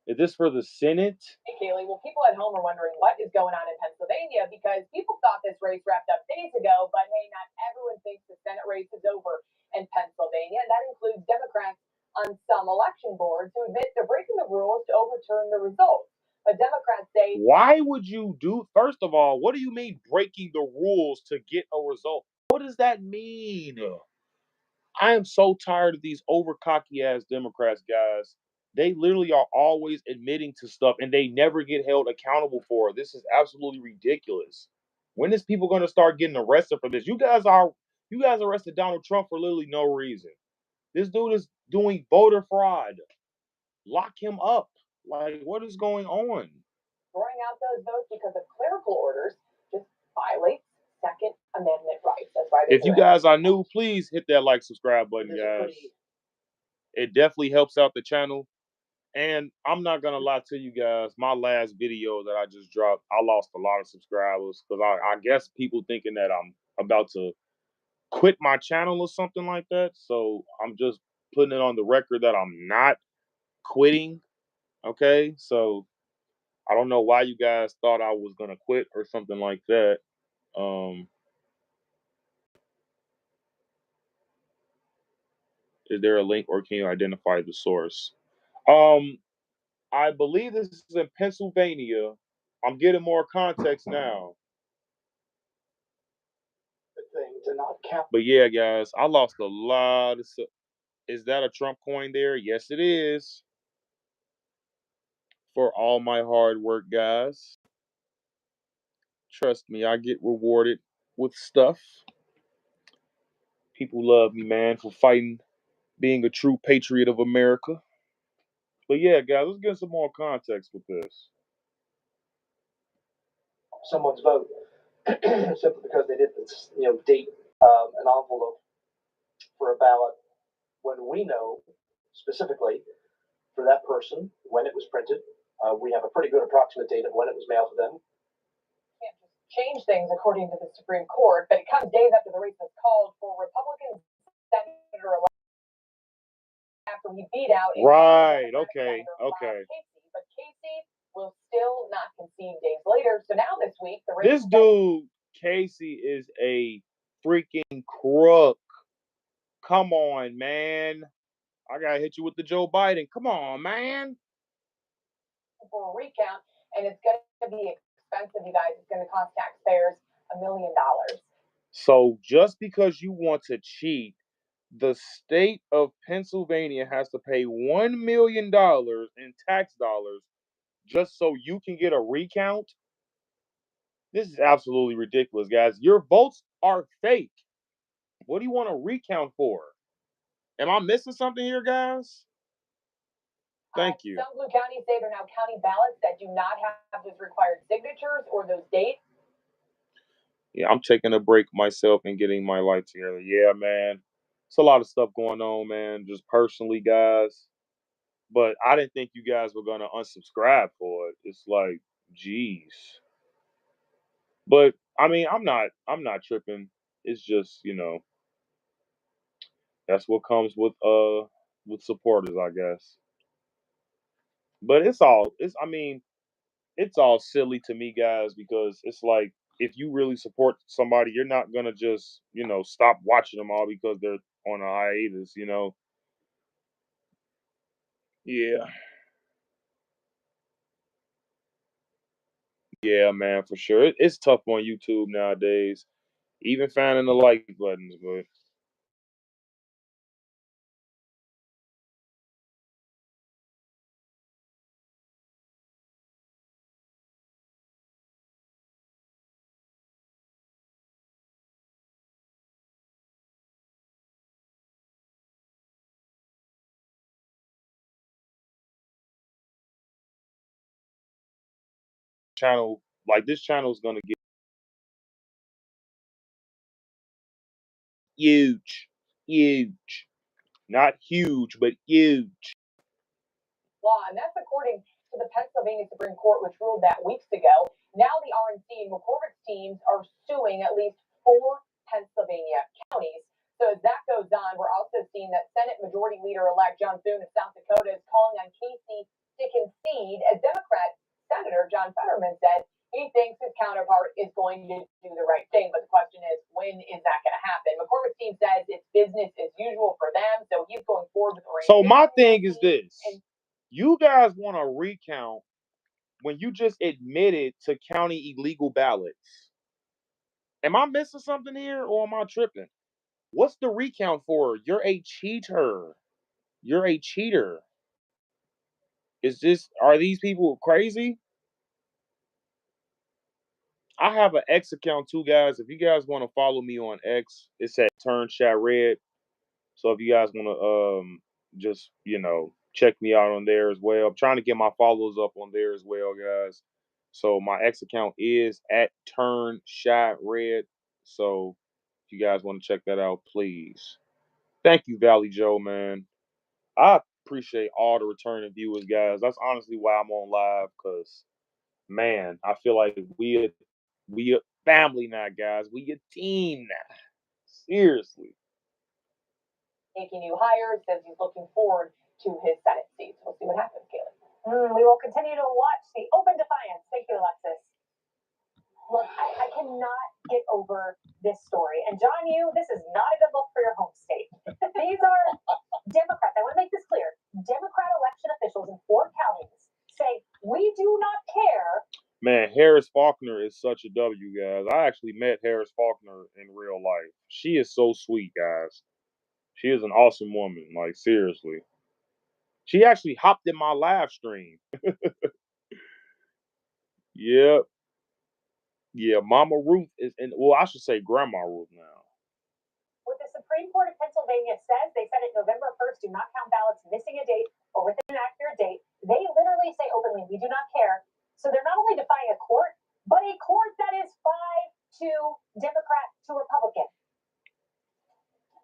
Is this for the Senate? Hey, Kaylee. Well, people at home are wondering what is going on in Pennsylvania because people thought this race wrapped up days ago, but hey, not everyone thinks the Senate race is over in Pennsylvania. And that includes Democrats on some election boards who admit they're breaking the rules to overturn the results. But Democrats say, why would you do, first of all, what do you mean breaking the rules to get a result? What does that mean? I am so tired of these over cocky ass Democrats, guys. They literally are always admitting to stuff and they never get held accountable for it. This is absolutely ridiculous. When is people going to start getting arrested for this? You guys arrested Donald Trump for literally no reason. This dude is doing voter fraud. Lock him up. Like, what is going on? Throwing out those votes because of clerical orders just violates Second Amendment rights. That's right. If you guys are new, please hit that like, subscribe button, guys. It definitely helps out the channel. And I'm not gonna lie to you guys. My last video that I just dropped, I lost a lot of subscribers because I guess people thinking that I'm about to quit my channel or something like that. So I'm just putting it on the record that I'm not quitting. Okay, so I don't know why you guys thought I was gonna quit or something like that. Is there a link or can you identify the source? I believe this is in Pennsylvania. I'm getting more context now. But yeah, guys, I lost a lot of. Is that a Trump coin there? Yes, it is. For all my hard work, guys. Trust me, I get rewarded with stuff. People love me, man, for fighting, being a true patriot of America. But yeah, guys, let's get some more context with this. Someone's vote simply because they didn't, date an envelope for a ballot when we know specifically for that person when it was printed. We have a pretty good approximate date of when it was mailed to them. Can't just change things according to the Supreme Court, but it comes days after the race was called for Republican Senator after he beat out Okay. Casey, but Casey will still not concede days later. So now this week, this dude Casey is a freaking crook. Come on, man. I gotta hit you with the Joe Biden. Come on, man. For a recount, and it's going to be expensive, you guys. It's going to cost taxpayers $1 million. So just because you want to cheat, the state of Pennsylvania has to pay $1 million in tax dollars just so you can get a recount? This is absolutely ridiculous, guys. Your votes are fake. What do you want to recount for? Am I missing something here, guys? Thank you. Some blue counties say they're now counting ballots that do not have those required signatures or those dates. Yeah, I'm taking a break myself and getting my life together. Yeah, man. It's a lot of stuff going on, man, just personally, guys. But I didn't think you guys were gonna unsubscribe for it. It's like, geez. But I mean, I'm not tripping. It's just, that's what comes with supporters, I guess. But it's all silly to me, guys, because it's like if you really support somebody, you're not gonna just, stop watching them all because they're on a hiatus, Yeah. Yeah, man, for sure. It's tough on YouTube nowadays. Even finding the like buttons, but this channel is gonna get huge. Huge. Not huge, but huge. Law, and that's according to the Pennsylvania Supreme Court, which ruled that weeks ago. Now the RNC and McCormick's teams are suing at least 4 Pennsylvania counties. So as that goes on, we're also seeing that Senate Majority Leader-elect John Thune of South Dakota is calling on Casey to concede, as Democrat Senator John Fetterman said he thinks his counterpart is going to do the right thing. But the question is, when is that going to happen? McCormick's team says it's business as usual for them, so he's going forward with the race. So my thing is this. You guys want to recount when you just admitted to counting illegal ballots. Am I missing something here or am I tripping? What's the recount for? You're a cheater. You're a cheater. Are these people crazy? I have an X account too, guys. If you guys want to follow me on X, it's at Turn Chat Red. So if you guys want to just, check me out on there as well. I'm trying to get my followers up on there as well, guys. So my X account is at Turn Chat Red. So if you guys want to check that out, please. Thank you, Valley Joe, man. I appreciate all the returning viewers, guys. That's honestly why I'm on live, because man, I feel like we a family now, guys. We a team now. Seriously. Making new hires, says he's looking forward to his Senate seat. We'll see what happens, Kaylee. We will continue to watch the open defiance. Thank you, Alexis. Look, I cannot get over this story. And John, this is not a good look for your home state. These are Democrats. I want to make this clear. Democrat election officials in 4 counties say, we do not care. Man, Harris Faulkner is such a W, guys. I actually met Harris Faulkner in real life. She is so sweet, guys. She is an awesome woman, like seriously. She actually hopped in my live stream. Yep. Yeah, Mama Ruth is in, well, I should say Grandma Ruth now. What the Supreme Court of Pennsylvania says, they said it November 1st, do not count ballots missing a date or within an accurate date. They literally say openly, we do not care. So they're not only defying a court, but a court that is 5-2 Democrat to Republican.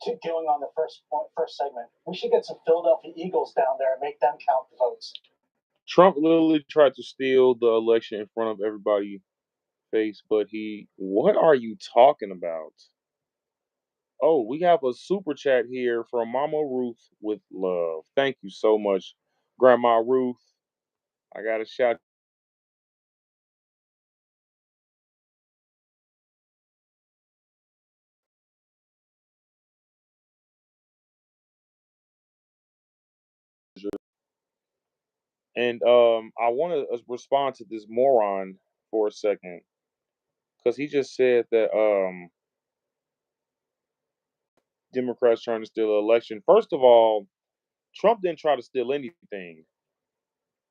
Going on the first segment, we should get some Philadelphia Eagles down there and make them count the votes. Trump literally tried to steal the election in front of everybody's face, but what are you talking about? Oh, we have a super chat here from Mama Ruth with love. Thank you so much, Grandma Ruth. I got to shout. And I want to respond to this moron for a second, because he just said that Democrats trying to steal the election. First of all, Trump didn't try to steal anything.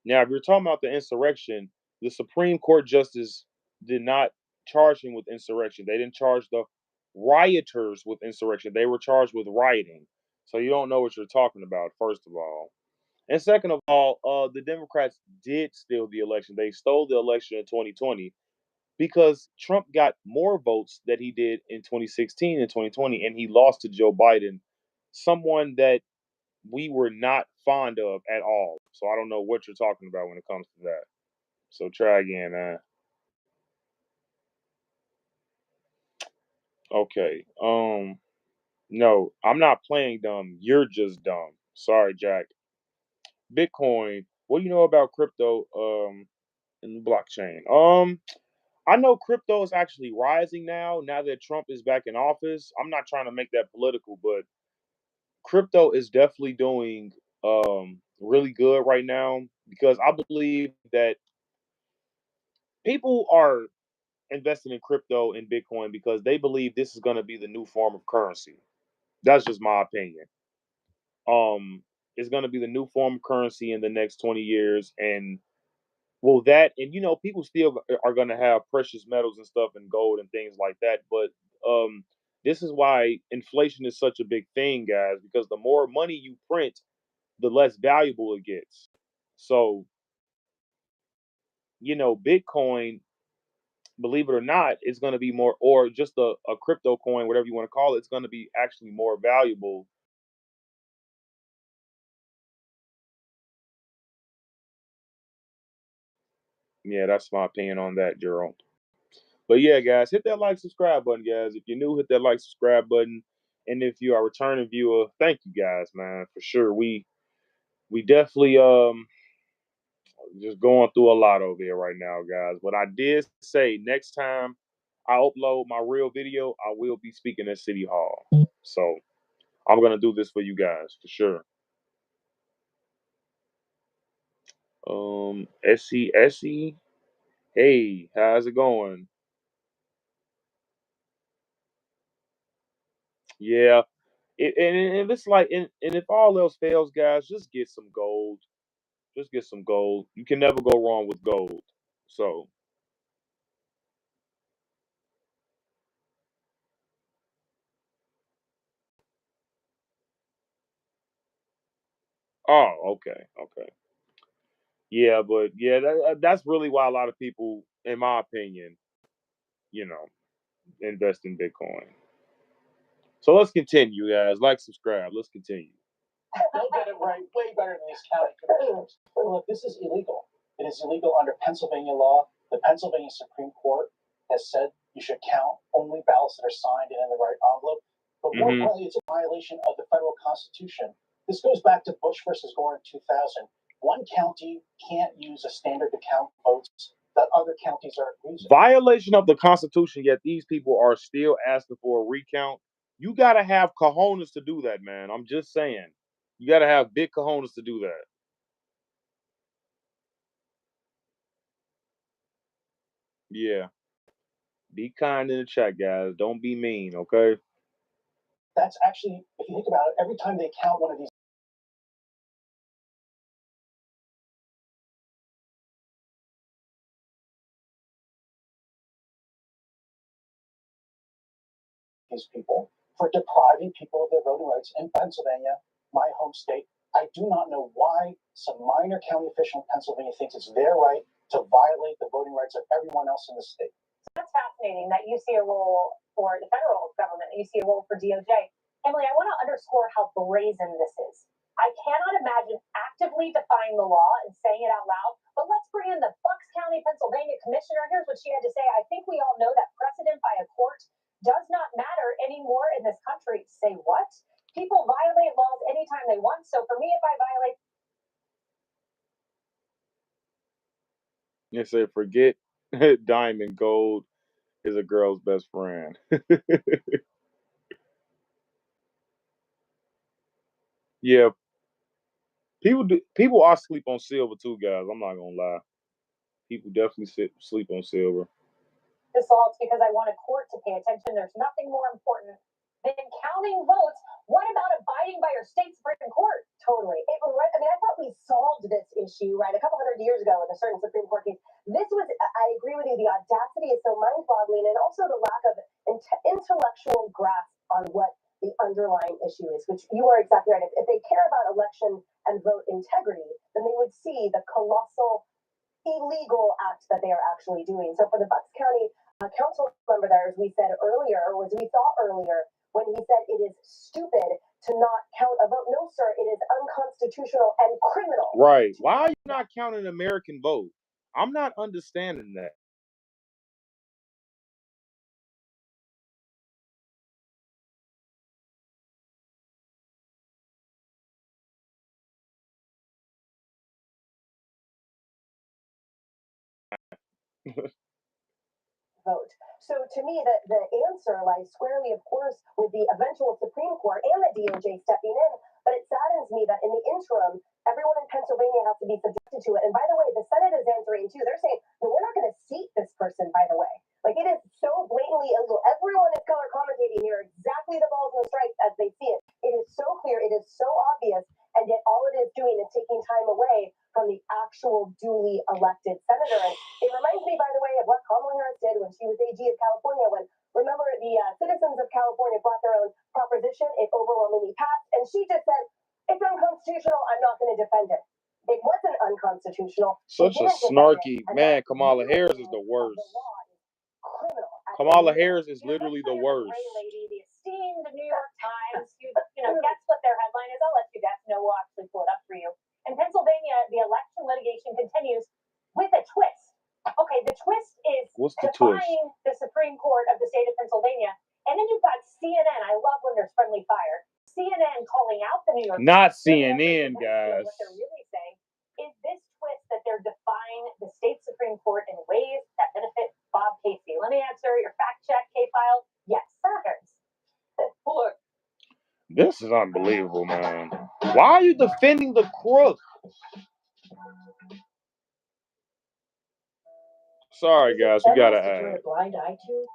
Now, if you're talking about the insurrection, the Supreme Court justice did not charge him with insurrection. They didn't charge the rioters with insurrection. They were charged with rioting. So you don't know what you're talking about, first of all. And second of all, the Democrats did steal the election. They stole the election in 2020 because Trump got more votes that he did in 2016 and 2020, and he lost to Joe Biden, someone that we were not fond of at all. So I don't know what you're talking about when it comes to that. So try again, man. Okay. No, I'm not playing dumb. You're just dumb. Sorry, Jack. Bitcoin. What do you know about crypto and blockchain? I know crypto is actually rising now that Trump is back in office. I'm not trying to make that political, but crypto is definitely doing really good right now, because I believe that people are investing in crypto and Bitcoin because they believe this is going to be the new form of currency. That's just my opinion. It's going to be the new form of currency in the next 20 years. And well, people still are going to have precious metals and stuff and gold and things like that. But this is why inflation is such a big thing, guys, because the more money you print, the less valuable it gets. So, Bitcoin, believe it or not, is going to be more, or just a crypto coin, whatever you want to call it, it's going to be actually more valuable. Yeah, that's my opinion on that, Jerome. But yeah, guys, hit that like, subscribe button, guys. If you're new, hit that like, subscribe button. And if you are a returning viewer, thank you guys, man, for sure. We definitely just going through a lot over here right now, guys. But I did say next time I upload my real video, I will be speaking at City Hall. So I'm gonna do this for you guys for sure. Essie, hey, how's it going? Yeah, and it's like, and if all else fails, guys, just get some gold. Just get some gold. You can never go wrong with gold. So, oh, okay, okay. Yeah, but yeah, that's really why a lot of people, in my opinion, you know, invest in Bitcoin. So let's continue, guys. Like, subscribe. Let's continue. They'll get it right way better than these county commissioners. Look, this is illegal. It is illegal under Pennsylvania law. The Pennsylvania Supreme Court has said you should count only ballots that are signed and in the right envelope. But more importantly, it's a violation of the federal Constitution. This goes back to Bush versus Gore in 2000. One county can't use a standard to count votes that other counties are using. Violation of the Constitution, yet these people are still asking for a recount. You got to have cojones to do that, man. I'm just saying. You got to have big cojones to do that. Yeah. Be kind in the chat, guys. Don't be mean, okay? That's actually, if you think about it, every time they count one of these people for depriving people of their voting rights in Pennsylvania, my home state. I do not know why some minor county official in Pennsylvania thinks it's their right to violate the voting rights of everyone else in the state. That's fascinating that you see a role for the federal government, that you see a role for DOJ. Emily, I want to underscore how brazen this is. I cannot imagine actively defying the law and saying it out loud, but let's bring in the Bucks County, Pennsylvania commissioner. Here's what she had to say. I think we all know that precedent by a court does not matter anymore in this country. Say what? People violate laws anytime they want. So for me, if I violate... You say, forget diamond, gold is a girl's best friend. Yeah. People are asleep on silver too, guys. I'm not gonna lie. People definitely sleep on silver. This law, it's because I want a court to pay attention. There's nothing more important than counting votes. What about abiding by your state Supreme Court? Totally. I mean, I thought we solved this issue, right, a couple hundred years ago with a certain Supreme Court case. This was, I agree with you, the audacity is so mind-boggling, and also the lack of intellectual grasp on what the underlying issue is, which you are exactly right. If they care about election and vote integrity, then they would see the colossal illegal act that they are actually doing. So for the Bucks County council member there, as we said earlier, or as we thought earlier, when he said it is stupid to not count a vote. No, sir, it is unconstitutional and criminal. Right. Why are you not counting American vote? I'm not understanding that. Vote. So to me, the answer lies squarely, of course, with the eventual Supreme Court and the DOJ stepping in. But it saddens me that in the interim, everyone in Pennsylvania has to be subjected to it. And by the way, the Senate is answering too. They're saying, no, we're not going to seat this person, by the way. Like, it is so blatantly illegal. Everyone is color commentating here exactly the balls and the strikes as they see it. It is so clear. It is so obvious. And yet all it is doing is taking time away from the actual duly elected senator. And it reminds me, by the way, of what Kamala Harris did when she was AG of California, when, remember, the citizens of California brought their own proposition. It overwhelmingly passed. And she just said, it's unconstitutional. I'm not going to defend it. It wasn't unconstitutional. Such a snarky man. Kamala Harris is the worst. Kamala Harris is literally the worst. Lady, the esteemed New York Times, guess what their headline is? I'll let you guess. No, we'll actually pull it up for you. In Pennsylvania, the election litigation continues with a twist. Okay, the twist is defying the Supreme Court of the state of Pennsylvania. And then you've got CNN. I love when there's friendly fire. CNN calling out the New York Times. Not CNN, guys. What they're really saying is this twist that they're defying the state Supreme Court in ways that benefit Bob Casey. Let me answer your fact check, K-File. Yes, senators. Look. This is unbelievable, man. Why are you defending the crook? Sorry, guys. We gotta add. Blind eye to?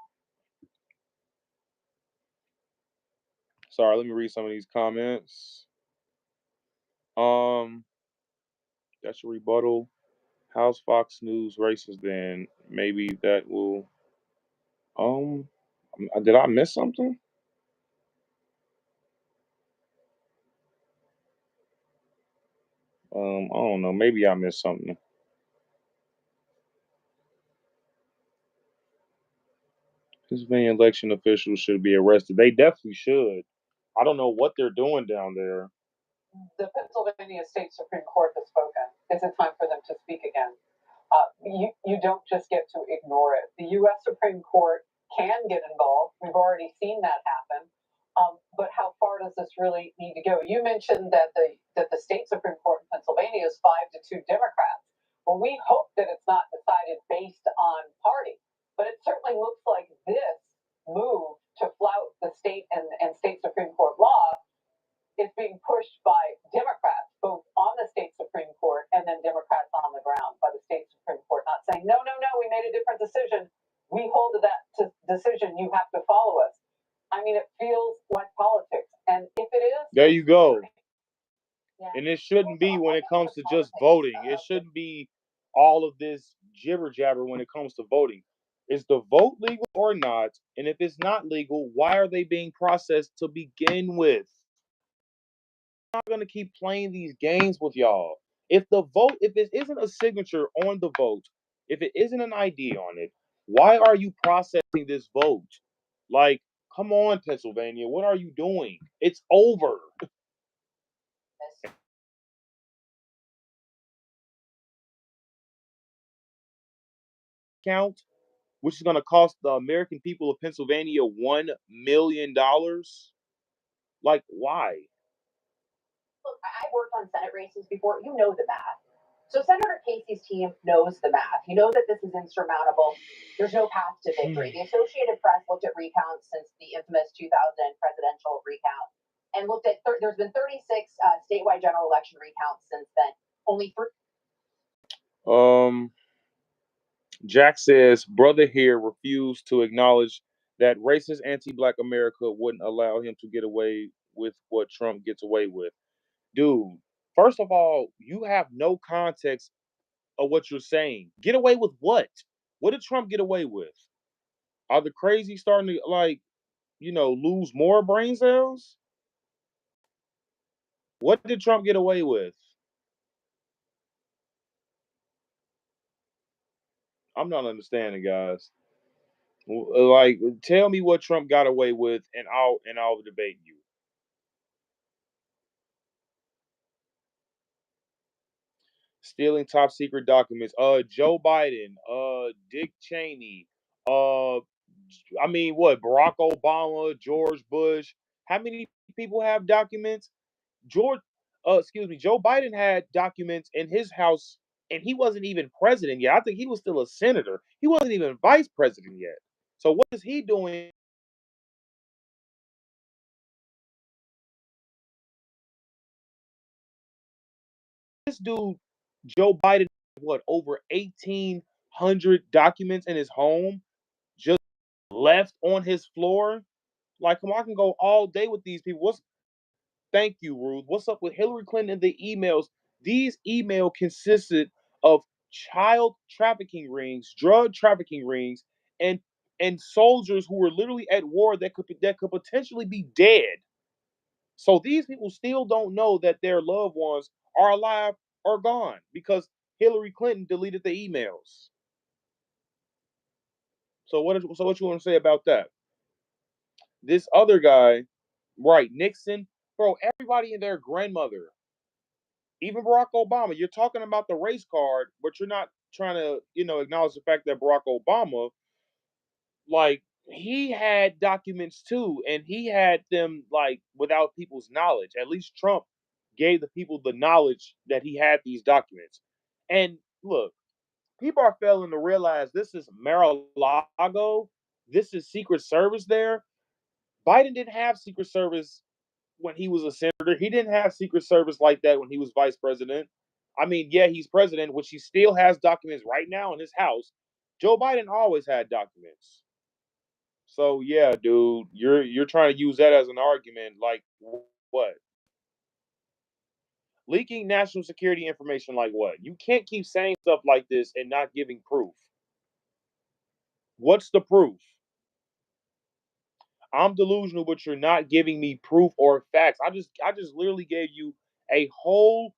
Sorry, let me read some of these comments. That's your rebuttal. How's Fox News racist then? Maybe that will. Did I miss something? I don't know. Maybe I missed something. Pennsylvania election officials should be arrested. They definitely should. I don't know what they're doing down there. The Pennsylvania State Supreme Court has spoken. Is it time for them to speak again? You don't just get to ignore it. The U.S. Supreme Court can get involved. We've already seen that happen. But how far does this really need to go? You mentioned that the state Supreme Court in Pennsylvania is 5-2 Democrats. Well, we hope that it's not decided based on party, but it certainly looks like this move to flout the state and state Supreme Court law is being pushed by Democrats, both on the state Supreme Court and then Democrats on the ground by the state Supreme Court, not saying, no, we made a different decision. We hold to that decision. You have to follow us. I mean, it feels like politics. And if it is. There you go. Yeah. And it shouldn't be when it comes to just voting. It shouldn't be all of this jibber jabber when it comes to voting. Is the vote legal or not? And if it's not legal, why are they being processed to begin with? I'm not going to keep playing these games with y'all. If it isn't a signature on the vote, if it isn't an ID on it, why are you processing this vote? Like, come on, Pennsylvania, what are you doing? It's over. Count, which is going to cost the American people of Pennsylvania $1 million. Like, why? Look, I've worked on Senate races before. You know the math. So Senator Casey's team knows the math. You know that this is insurmountable. There's no path to victory. The Associated Press looked at recounts since the infamous 2000 presidential recount and looked at, there's been 36 statewide general election recounts since then. Only 3. Jack says, brother here refused to acknowledge that racist anti-black America wouldn't allow him to get away with what Trump gets away with. Dude, first of all, you have no context of what you're saying. Get away with what? What did Trump get away with? Are the crazy starting to lose more brain cells? What did Trump get away with? I'm not understanding, guys. Like, tell me what Trump got away with, and I'll debate you. Stealing top secret documents. Joe Biden, Dick Cheney, Barack Obama, George Bush. How many people have documents? Joe Biden had documents in his house, and he wasn't even president yet. I think he was still a senator. He wasn't even vice president yet. So what is he doing? This dude, Joe Biden, over 1,800 documents in his home, just left on his floor. Like, come on, I can go all day with these people. Thank you, Ruth. What's up with Hillary Clinton and the emails? These emails consisted of child trafficking rings, drug trafficking rings, and soldiers who were literally at war that could potentially be dead. So these people still don't know that their loved ones are alive or gone because Hillary Clinton deleted the emails. So what you want to say about that? This other guy, right, Nixon, bro, everybody and their grandmother, even Barack Obama, you're talking about the race card, but you're not trying to, acknowledge the fact that Barack Obama, like, he had documents too, and he had them like without people's knowledge. At least Trump gave the people the knowledge that he had these documents. And look, people are failing to realize this is Mar-a-Lago. This is Secret Service there. Biden didn't have Secret Service when he was a senator. He didn't have Secret Service like that when he was vice president. I mean, yeah, he's president, which he still has documents right now in his house. Joe Biden always had documents. So yeah, dude, you're trying to use that as an argument. Like what? Leaking national security information like what? You can't keep saying stuff like this and not giving proof. What's the proof? I'm delusional, but you're not giving me proof or facts. I just literally gave you a whole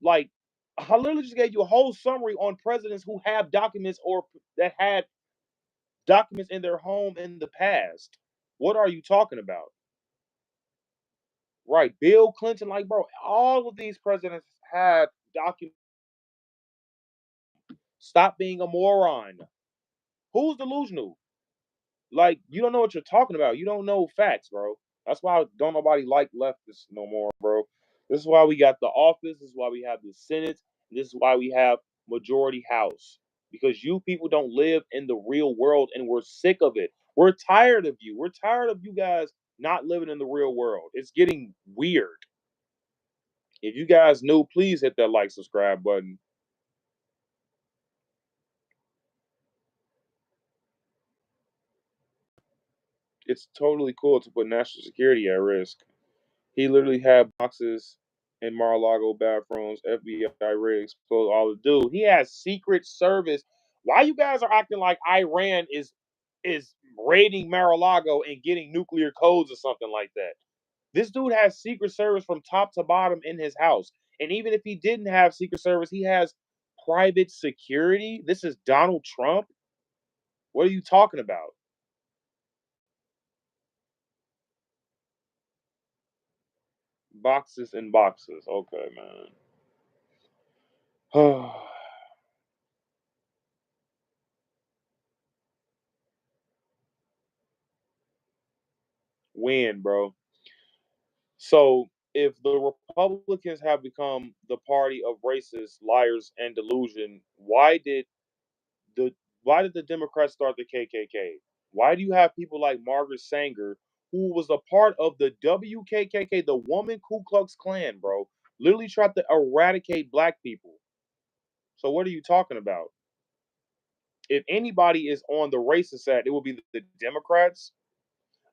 I literally just gave you a whole summary on presidents who have documents or that had documents in their home in the past. What are you talking about? Right. Bill Clinton, like, bro, all of these presidents have documents. Stop being a moron. Who's delusional? Like, you don't know what you're talking about. You don't know facts, bro. That's why don't nobody like leftists no more, bro. This is why we got the office. This is why we have the Senate. This is why we have majority house. Because you people don't live in the real world and we're sick of it. We're tired of you. We're tired of you guys not living in the real world. It's getting weird. If you guys knew, please hit that like, subscribe button. It's totally cool to put national security at risk. He literally had boxes in Mar-a-Lago bathrooms, FBI rigs, exposed all the dude. He has Secret Service. Why you guys are acting like Iran is raiding Mar-a-Lago and getting nuclear codes or something like that? This dude has Secret Service from top to bottom in his house. And even if he didn't have Secret Service, he has private security. This is Donald Trump. What are you talking about? Boxes and boxes. Okay, man. Win, bro. So if the Republicans have become the party of racists, liars, and delusion, the why did the Democrats start the KKK? Why do you have people like Margaret Sanger, who was a part of the WKKK, the woman Ku Klux Klan, bro, literally tried to eradicate black people? So what are you talking about? If anybody is on the racist side, it will be the Democrats.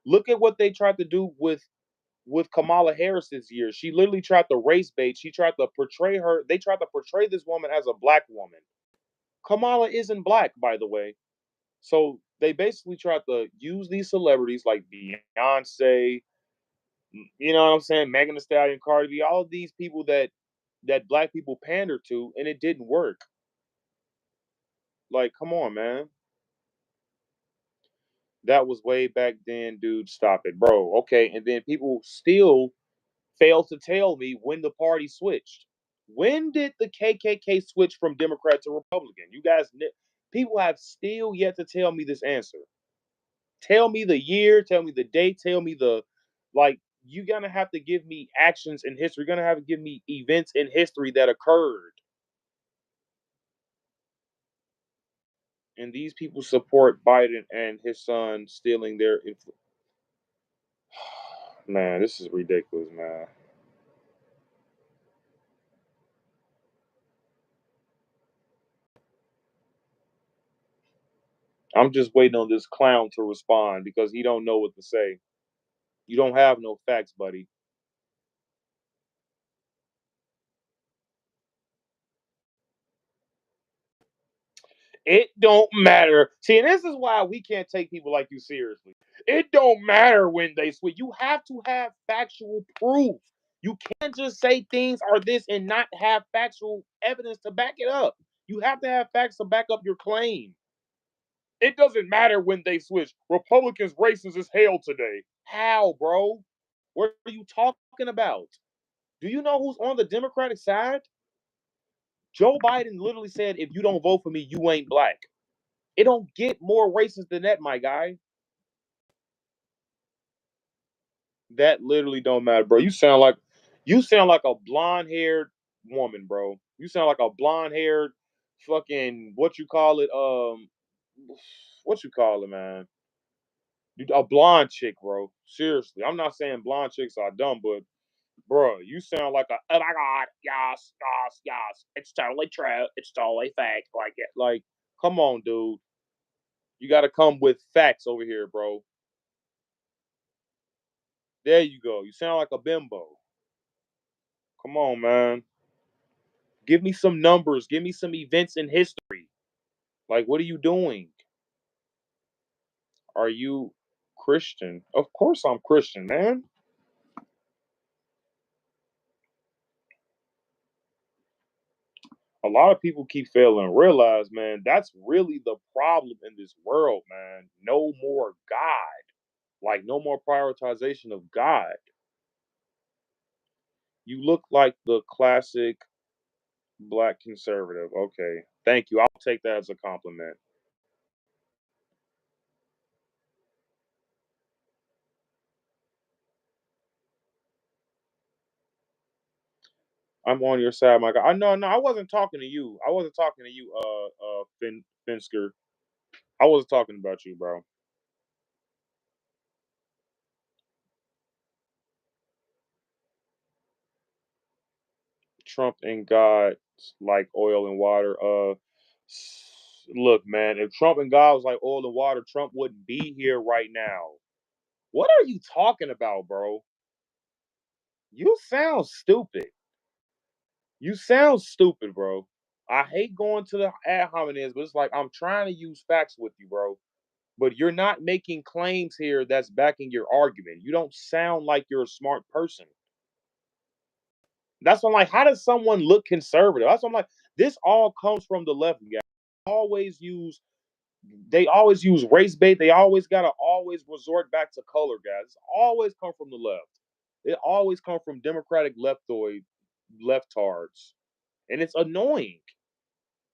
Look at what they tried to do with Kamala Harris this year. She literally tried to race bait. She tried to portray her. They tried to portray this woman as a black woman. Kamala isn't black, by the way. So they basically tried to use these celebrities like Beyonce, you know what I'm saying, Megan Thee Stallion, Cardi B, all of these people that black people pander to, and it didn't work. Like, come on, man. That was way back then, dude. Stop it, bro. Okay, and then people still fail to tell me when the party switched. When did the KKK switch from Democrat to Republican? You guys, people have still yet to tell me this answer. Tell me the year, tell me the date, tell me the, like, you're gonna have to give me actions in history. You're gonna have to give me events in history that occurred. And these people support Biden and his son stealing their influence. Man, this is ridiculous, man. I'm just waiting on this clown to respond because he don't know what to say. You don't have no facts, buddy. It don't matter. See, and this is why we can't take people like you seriously. It don't matter when they switch. You have to have factual proof. You can't just say things are this and not have factual evidence to back it up. You have to have facts to back up your claim. It doesn't matter when they switch. Republicans racist as hell today. How, bro? What are you talking about? Do you know who's on the Democratic side? Joe Biden literally said, if you don't vote for me, you ain't black. It don't get more racist than that, my guy. That literally don't matter, bro. You sound like a blonde-haired woman, bro. You sound like a blonde-haired fucking what you call it, what you call it, man. A blonde chick, bro. Seriously. I'm not saying blonde chicks are dumb, but bro, you sound like a, oh my god, yes, yes, yes. It's totally true. It's totally fact. Like it. Like, come on, dude. You gotta come with facts over here, bro. There you go. You sound like a bimbo. Come on, man. Give me some numbers. Give me some events in history. Like, what are you doing? Are you Christian? Of course I'm Christian, man. A lot of people keep failing to realize, man, that's really the problem in this world, man. No more God. Like, no more prioritization of God. You look like the classic black conservative. Okay. Thank you. I'll take that as a compliment. I'm on your side, my guy. No, I wasn't talking to you. I wasn't talking to you, Finsker. I wasn't talking about you, bro. Trump and God like oil and water. Look, man, if Trump and God was like oil and water, Trump wouldn't be here right now. What are you talking about, bro? You sound stupid. You sound stupid, bro. I hate going to the ad hominems, but it's like I'm trying to use facts with you, bro. But you're not making claims here that's backing your argument. You don't sound like you're a smart person. That's why I'm like, how does someone look conservative? That's why I'm like, this all comes from the left, guys. They always use race bait. They gotta always resort back to color, guys. It's always come from the left. It always come from Democratic leftards. And it's annoying.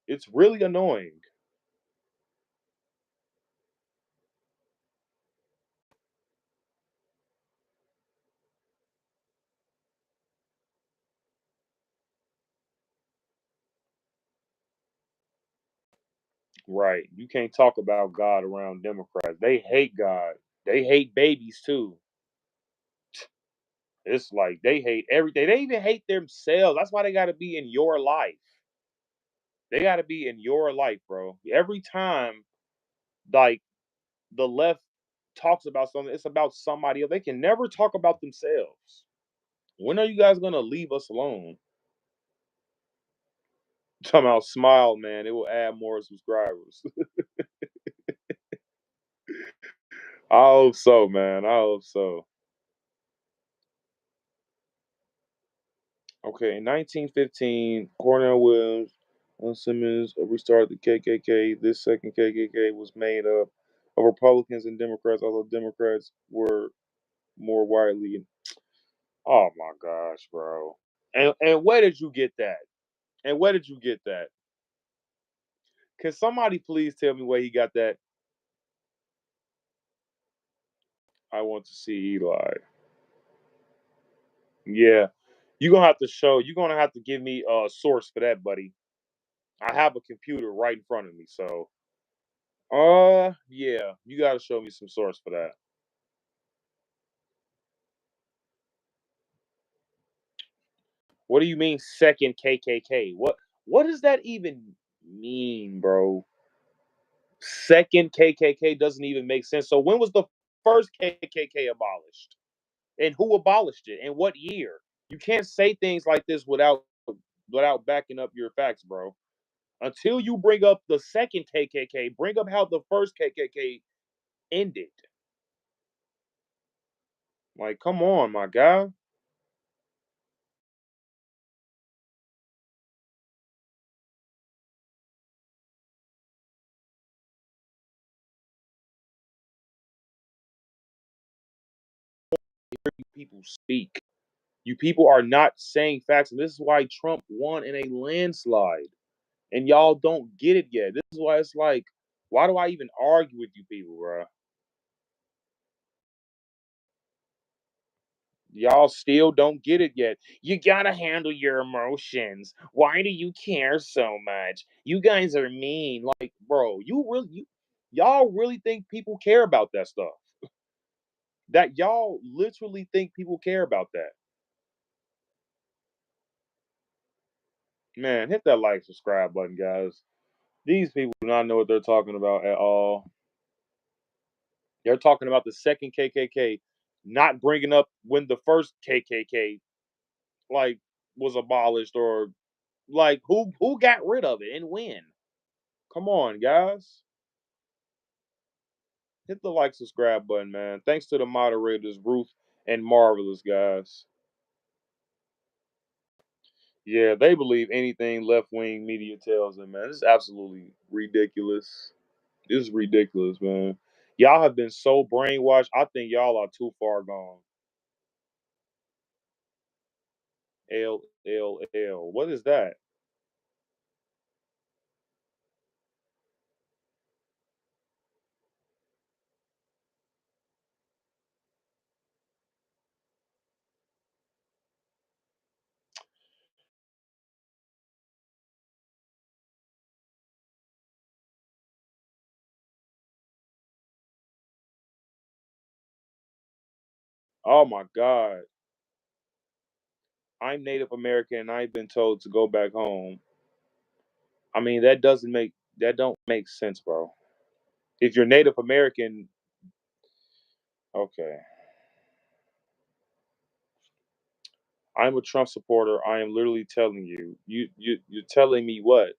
It's really annoying. Right. You can't talk about God around Democrats. They hate God. They hate babies too. It's like they hate everything. They even hate themselves. That's why they got to be in your life. They got to be in your life, bro. Every time, like, the left talks about something, it's about somebody else. They can never talk about themselves. When are you guys going to leave us alone? Talking about smile, man. It will add more subscribers. I hope so, man. I hope so. Okay, in 1915, Cornell Williams and Simmons restarted the KKK. This second KKK was made up of Republicans and Democrats, although Democrats were more widely. Oh my gosh, bro! And where did you get that? And where did you get that? Can somebody please tell me where he got that? I want to see Eli. Yeah, you're gonna have to give me a source for that, buddy. I have a computer right in front of me, so yeah, you gotta show me some source for that. What do you mean second KKK? What does that even mean, bro? Second KKK doesn't even make sense. So when was the first KKK abolished? And who abolished it? And what year? You can't say things like this without backing up your facts, bro. Until you bring up the second KKK, bring up how the first KKK ended. Like, come on, my guy. People speak. You people are not saying facts, and this is why Trump won in a landslide. And y'all don't get it yet. This is why it's like, why do I even argue with you people, bro? Y'all still don't get it yet. You gotta handle your emotions. Why do you care so much? You guys are mean. Like, bro, y'all really think people care about that stuff? That y'all literally think people care about that? Man, hit that like, subscribe button, guys. These people do not know what they're talking about at all. They're talking about the second KKK, not bringing up when the first KKK like was abolished, or like who got rid of it and when. Come on, guys. Hit the like, subscribe button, man. Thanks to the moderators, Ruth and Marvelous, guys. Yeah, they believe anything left wing media tells them, man. This is absolutely ridiculous. This is ridiculous, man. Y'all have been so brainwashed. I think y'all are too far gone. LLL. What is that? Oh my God. I'm Native American and I've been told to go back home. I mean, that don't make sense, bro. If you're Native American, okay. I'm a Trump supporter. I am literally telling you. You're telling me what?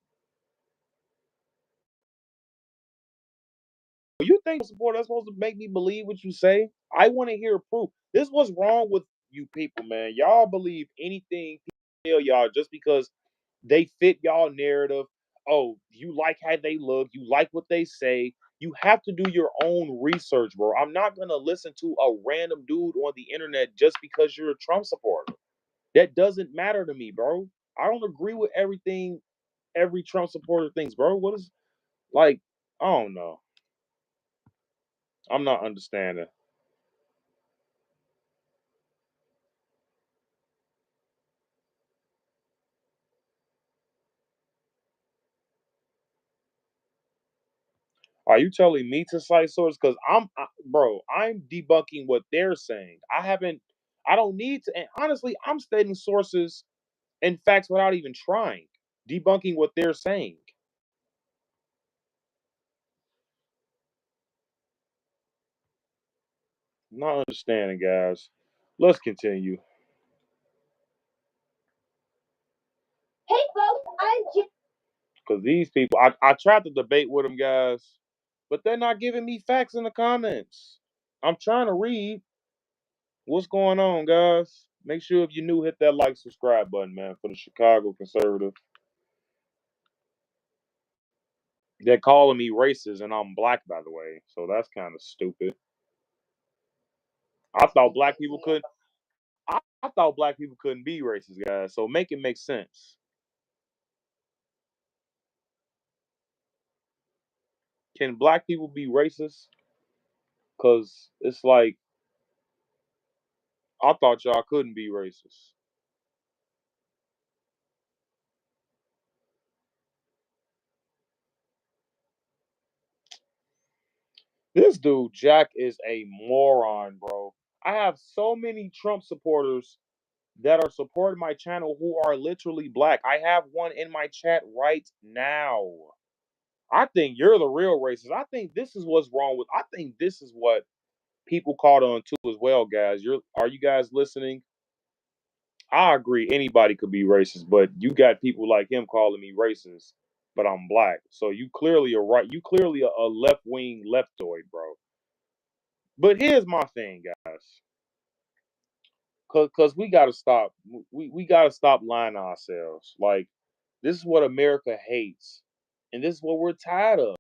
You think support that's supposed to make me believe what you say? I want to hear proof. This what's wrong with you people, man. Y'all believe anything people tell y'all just because they fit y'all narrative. Oh, you like how they look, you like what they say. You have to do your own research, bro. I'm not gonna listen to a random dude on the internet just because you're a Trump supporter. That doesn't matter to me, bro. I don't agree with everything every Trump supporter thinks, bro. What is like? I don't know. I'm not understanding. Are you telling me to cite sources? Because bro, I'm debunking what they're saying. I don't need to. And honestly, I'm stating sources and facts without even trying, debunking what they're saying. Not understanding, guys. Let's continue. Hey folks, I'm Jim. Because these people, I tried to debate with them, guys, but they're not giving me facts in the comments. I'm trying to read. What's going on, guys? Make sure if you're new, hit that like, subscribe button, man, for the Chicago Conservative. They're calling me racist, and I'm black, by the way, so that's kind of stupid. I thought black people couldn't. I thought black people couldn't be racist, guys. So make it make sense. Can black people be racist? Cause it's like I thought y'all couldn't be racist. This dude Jack is a moron, bro. I have so many Trump supporters that are supporting my channel who are literally black. I have one in my chat right now. I think you're the real racist. I think this is what's wrong with. I think this is what people caught on to as well, guys. Are you guys listening? I agree. Anybody could be racist, but you got people like him calling me racist, but I'm black. So you clearly are right. You clearly a left wing leftoid, bro. But here's my thing, guys. Cause we gotta stop. We gotta stop lying to ourselves. Like this is what America hates, and this is what we're tired of.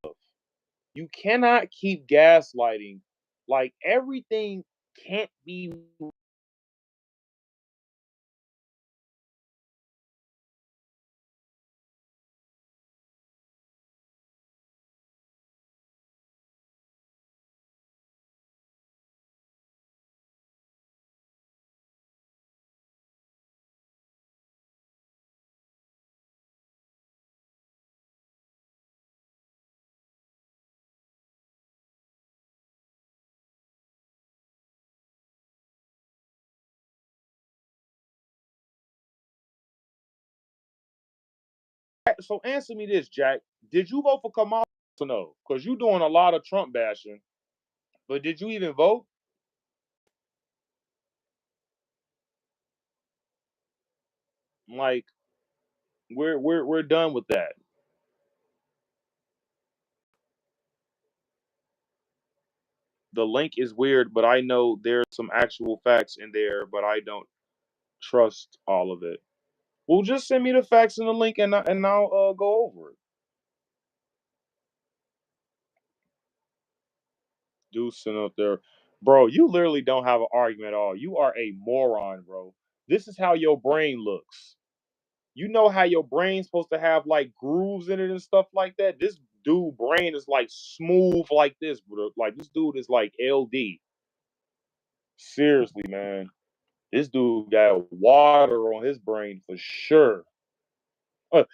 You cannot keep gaslighting. Like everything can't be. So answer me this, Jack. Did you vote for Kamala or no? Because you're doing a lot of Trump bashing. But did you even vote? Like we're done with that. The link is weird, but I know there's some actual facts in there, but I don't trust all of it. Well, just send me the facts in the link, and I'll go over it. Do send up there, bro. You literally don't have an argument at all. You are a moron, bro. This is how your brain looks. You know how your brain's supposed to have like grooves in it and stuff like that? This dude brain is like smooth like this, bro. Like this dude is like LD. Seriously, man. This dude got water on his brain for sure.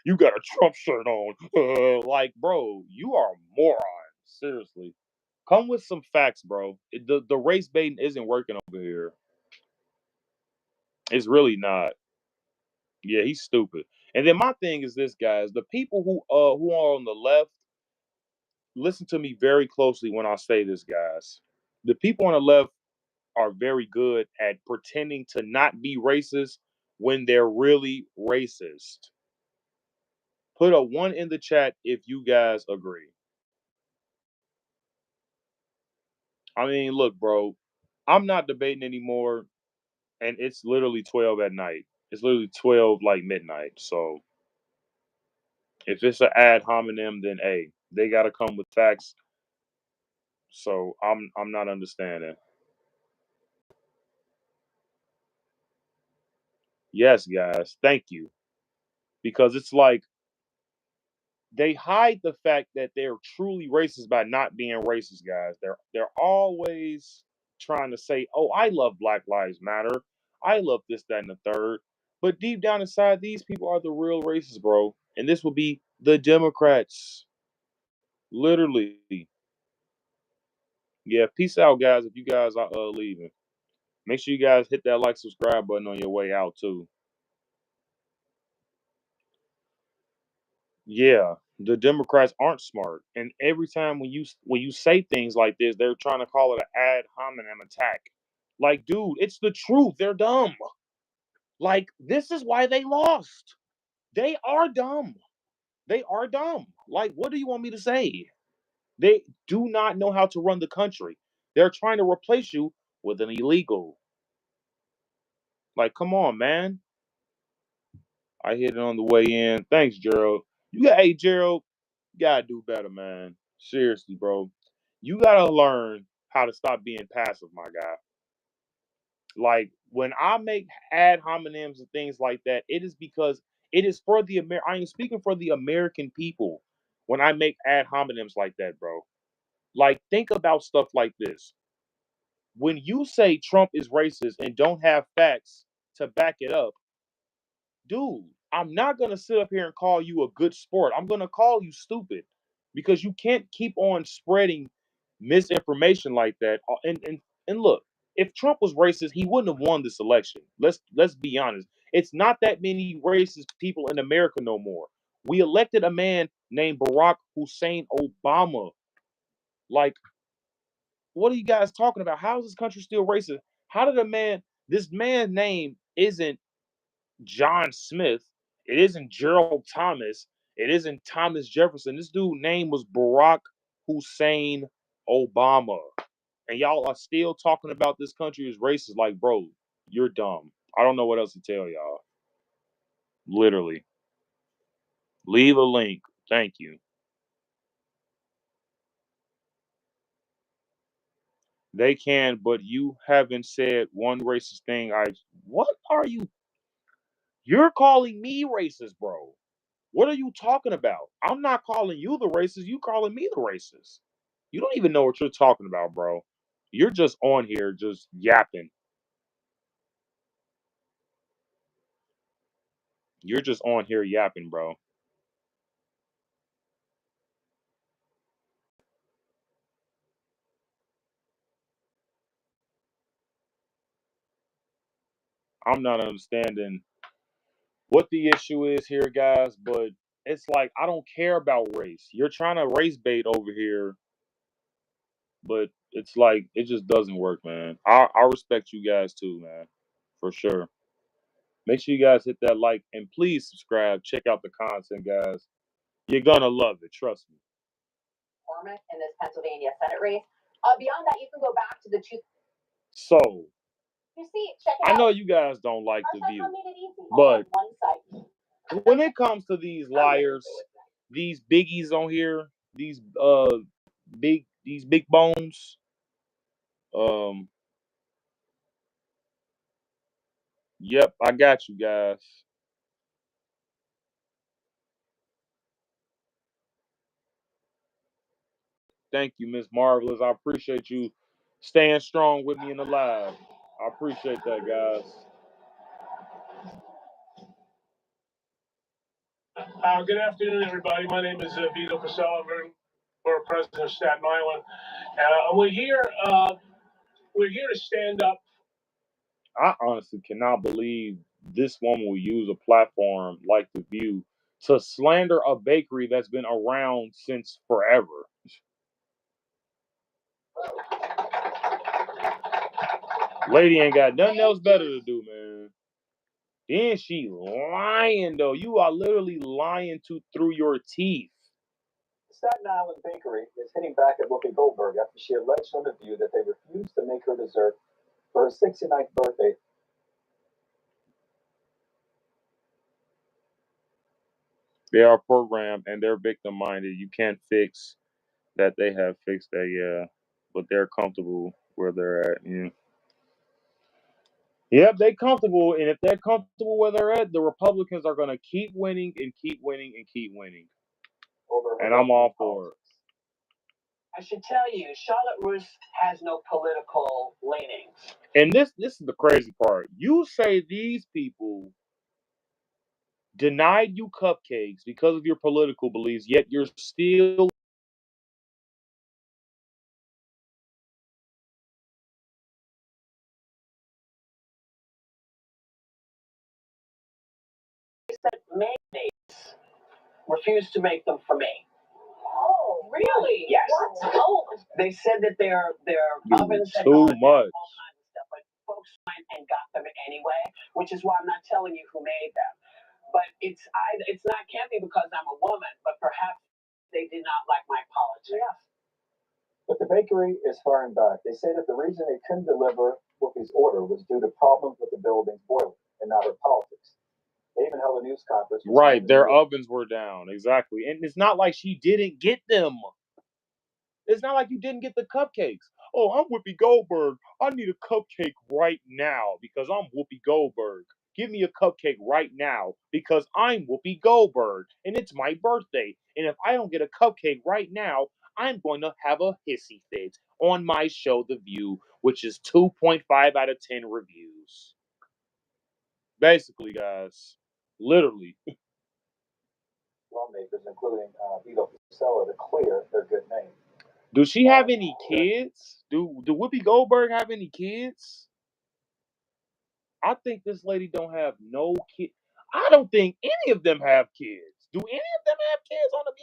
You got a Trump shirt on. Like, bro, you are a moron. Seriously. Come with some facts, bro. The race baiting isn't working over here. It's really not. Yeah, he's stupid. And then my thing is this, guys. The people who are on the left, listen to me very closely when I say this, guys. The people on the left are very good at pretending to not be racist when they're really racist. Put a 1 in the chat if you guys agree. I mean, look, bro, I'm not debating anymore, and it's literally 12 at night. It's literally 12 like midnight. So if it's an ad hominem, then hey, they gotta come with facts. So I'm not understanding. Yes, guys, thank you. Because it's like they hide the fact that they're truly racist by not being racist, guys. They're always trying to say, "Oh, I love Black Lives Matter. I love this, that, and the third." But deep down inside, these people are the real racists, bro. And this will be the Democrats. Literally. Yeah, peace out, guys. If you guys are leaving, make sure you guys hit that like, subscribe button on your way out too. Yeah, the Democrats aren't smart, and every time when you say things like this, they're trying to call it an ad hominem attack. Like, dude, it's the truth. They're dumb. Like, this is why they lost. They are dumb. They are dumb. Like, what do you want me to say? They do not know how to run the country. They're trying to replace you with an illegal. Like, come on, man. I hit it on the way in. Thanks, Gerald. Hey, Gerald, you gotta do better, man. Seriously, bro. You gotta learn how to stop being passive, my guy. Like when I make ad hominems and things like that, it is because it is for the I am speaking for the American people when I make ad hominems like that, bro. Like think about stuff like this. When you say Trump is racist and don't have facts to back it up, dude, I'm not gonna sit up here and call you a good sport. I'm gonna call you stupid because you can't keep on spreading misinformation like that. And look, if Trump was racist, he wouldn't have won this election. Let's be honest. It's not that many racist people in America no more. We elected a man named Barack Hussein Obama. Like, what are you guys talking about? How is this country still racist? How did this man's name isn't John Smith. It isn't Gerald Thomas. It isn't Thomas Jefferson. This dude's name was Barack Hussein Obama. And y'all are still talking about this country as racist. Like, bro, you're dumb. I don't know what else to tell y'all. Literally. Leave a link. Thank you. They can, but you haven't said one racist thing. What are you? You're calling me racist, bro. What are you talking about? I'm not calling you the racist. You calling me the racist. You don't even know what you're talking about, bro. You're just on here just yapping. You're just on here yapping, bro. I'm not understanding what the issue is here, guys, but it's like I don't care about race. You're trying to race bait over here, but it's like it just doesn't work, man. I respect you guys too, man. For sure. Make sure you guys hit that like and please subscribe. Check out the content, guys. You're gonna love it, trust me. In this Pennsylvania Senate race. Beyond that, you can go back to the two. So You see, check it I out. know you guys don't like the view, Made it easy. but One site. when it comes to these liars, these biggies on here, these big bones, um, Yep, I got you guys. Thank you, Miss Marvelous. I appreciate you staying strong with me in the live. I appreciate that, guys. Good afternoon, everybody. My name is Vito Casella. I'm running for president of Staten Island. We're here to stand up. I honestly cannot believe this woman will use a platform like The View to slander a bakery that's been around since forever. Lady ain't got nothing else better to do, man. Then she lying, though. You are literally lying through your teeth. Staten Island Bakery is hitting back at Whoopi Goldberg after she alleged on The View that they refused to make her dessert for her 69th birthday. They are programmed and they're victim minded. You can't fix that they have fixed that, yeah. But they're comfortable where they're at. Yeah. Yep, they comfortable, and if they're comfortable where they're at, the Republicans are gonna keep winning and keep winning and keep winning. And I'm all for it. I should tell you, Charlotte Russe has no political leanings. And this is the crazy part. You say these people denied you cupcakes because of your political beliefs, yet you're still They said mayonnaise. Refused to make them for me. Oh, really? Yes. What? Oh, They said that their ovens had too gone down, much. all kinds of stuff, but folks went and got them anyway, which is why I'm not telling you who made them. But it's not can't be because I'm a woman, but perhaps they did not like my politics. Yeah. But the bakery is firing back. They say that the reason they couldn't deliver Whoopi's order was due to problems with the building's boiler and not her politics. They even held a news conference. Right, their ovens were down. Exactly. And it's not like she didn't get them. It's not like you didn't get the cupcakes. Oh, I'm Whoopi Goldberg. I need a cupcake right now because I'm Whoopi Goldberg. Give me a cupcake right now because I'm Whoopi Goldberg and it's my birthday. And if I don't get a cupcake right now, I'm going to have a hissy fit on my show, The View, which is 2.5 out of 10 reviews. Basically, guys. Literally. Lawmakers, including Vito Casella, to clear their good name. Do she have any kids? Do Whoopi Goldberg have any kids? I think this lady don't have no kids. I don't think any of them have kids. Do any of them have kids on The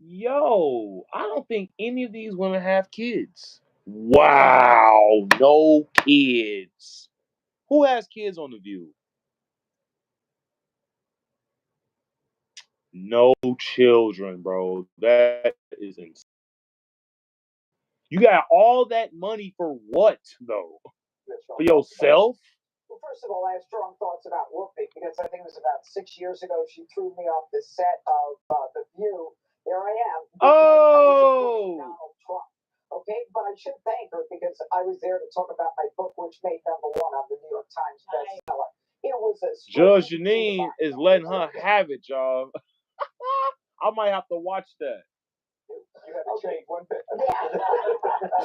View? Yo, I don't think any of these women have kids. Wow, no kids. Who has kids on The View? No children, bro. That is insane. You got all that money for what, though? For yourself? Well, first of all, I have strong thoughts about Whoopi because I think it was about 6 years ago she threw me off the set of The View. There I am. Oh! Donald Trump. Okay, but I should thank her because I was there to talk about my book, which made #1 on the New York Times bestseller. It was a Judge Janine is letting her have it, y'all. I might have to watch that. You haven't changed one bit.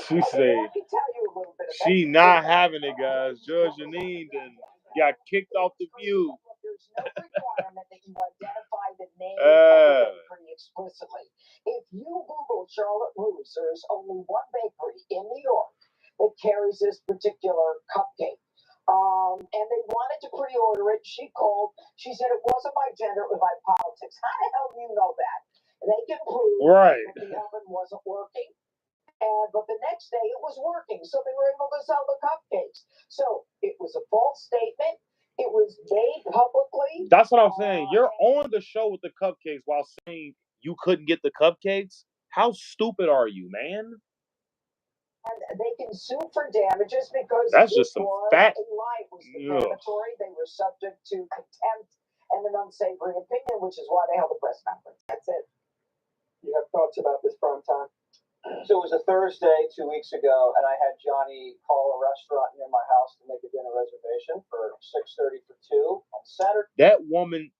She say I can tell you a little bit about she not having it, guys. Judge Janine then got kicked off The View. There's no requirement that you identify the name of the bakery explicitly. If you Google Charlotte Russe, there's only one bakery in New York that carries this particular cupcake. And they wanted to pre-order it. She called. She said it wasn't my gender, it was my politics. How the hell do you know that? They can prove that the oven wasn't working. But the next day it was working, so they were able to sell the cupcakes. So it was a false statement. It was made publicly. That's what I'm saying. You're on the show with the cupcakes while saying you couldn't get the cupcakes. How stupid are you, man? And they can sue for damages because that's just some fat. A lie. It was defamatory. They were subject to contempt and an unsavory opinion, which is why they held a press conference. That's it. You have thoughts about this prime time? So it was a Thursday 2 weeks ago, and I had Johnny call a restaurant near my house to make a dinner reservation for 6:30 for two on Saturday. That woman.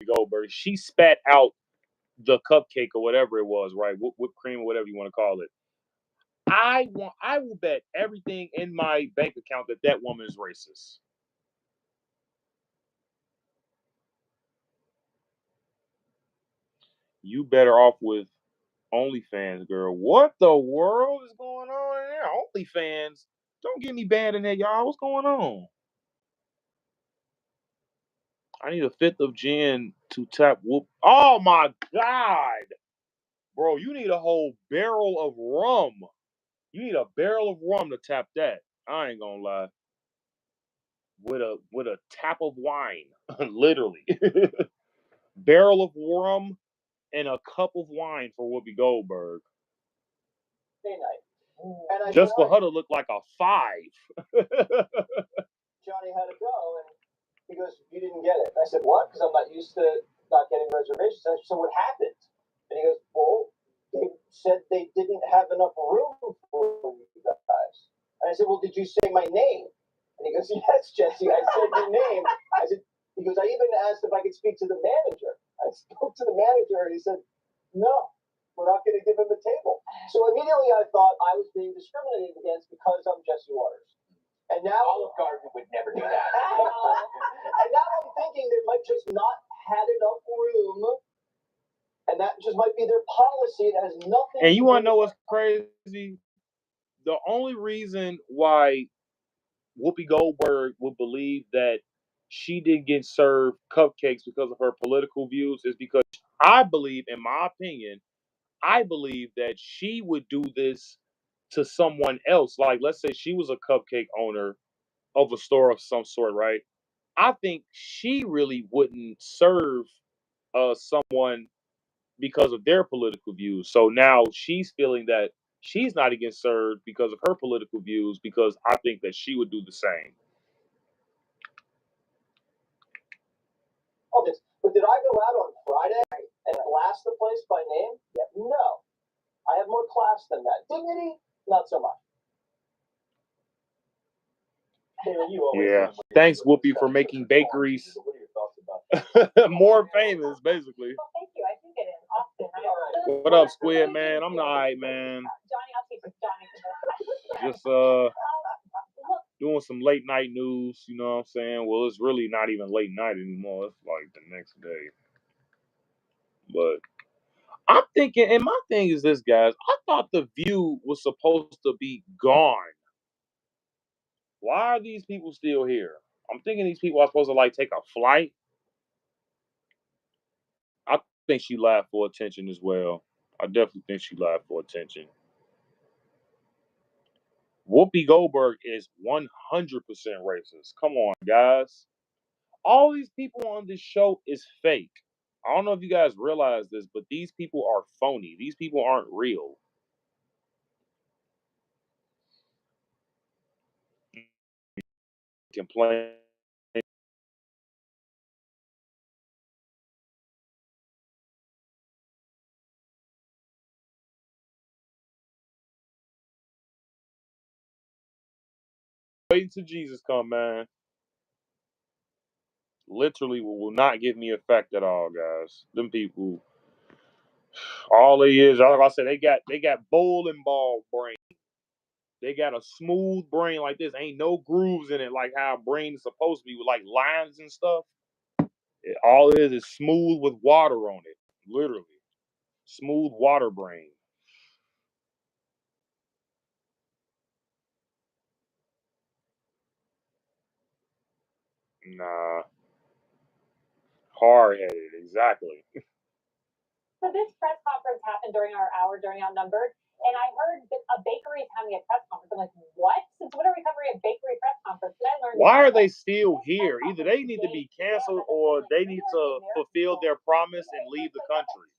Goldberg, she spat out the cupcake or whatever it was, right? Whipped cream or whatever you want to call it. I will bet everything in my bank account that woman is racist. You better off with OnlyFans, girl. What the world is going on in there? OnlyFans. Don't get me banned in there, y'all. What's going on? I need a fifth of gin to tap whoop. Oh my God. Bro, you need a whole barrel of rum. You need a barrel of rum to tap that. I ain't gonna lie. With a tap of wine. Literally. Barrel of rum and a cup of wine for Whoopi Goldberg. Night. And just for her to look like a 5. Johnny had to go, and he goes, "You didn't get it." I said, "What?" Because I'm not used to not getting reservations. I said, "So what happened?" And he goes, "Well, they said they didn't have enough room for you guys." And I said, "Well, did you say my name?" And he goes, "Yes, Jesse, I said your name." I said, he goes, "I even asked if I could speak to the manager." I spoke to the manager, and he said, "No, we're not going to give him a table." So immediately I thought I was being discriminated against because I'm Jesse Waters. And now Olive Garden would never do that. And now I'm thinking they might just not had enough room, and that just might be their policy. It has nothing. And you want to know what's crazy? The only reason why Whoopi Goldberg would believe that she didn't get served cupcakes because of her political views is because I believe, in my opinion, I believe that she would do this to someone else. Like, let's say she was a cupcake owner of a store of some sort, right? I think she really wouldn't serve someone because of their political views. So now she's feeling that she's not against served because of her political views, because I think that she would do the same. All this. But did I go out on Friday and blast the place by name? Yeah, no. I have more class than that. Dignity, not so much. Yeah. Thanks, Whoopi, for making bakeries more famous, basically. Well, thank you. I do get it often. What up, Squid, man? I'm all right, man. Johnny, I'll keep it. Johnny. Just doing some late night news, you know what I'm saying? Well, it's really not even late night anymore. It's like the next day. But I'm thinking, and my thing is this, guys. I thought The View was supposed to be gone. Why are these people still here? I'm thinking these people are supposed to like take a flight. I think she lied for attention as well. I definitely think she lied for attention. Whoopi Goldberg is 100% racist. Come on, guys. All these people on this show is fake. I don't know if you guys realize this, but these people are phony. These people aren't real. Complain. Waiting till Jesus come, man. Literally will not give me effect at all, guys. Them people, all they is, like I said, they got bowling ball brain. They got a smooth brain like this. Ain't no grooves in it like how a brain is supposed to be with like lines and stuff. All it is smooth with water on it. Literally. Smooth water brain. Nah. Hard-headed, exactly. So this press conference happened during our hour, during Outnumbered, and I heard that a bakery is having a press conference. I'm like, what? Since when are we covering a bakery press conference? Then I learned. Why are they still here? Either they need to be canceled or they need to fulfill their promise and leave the country.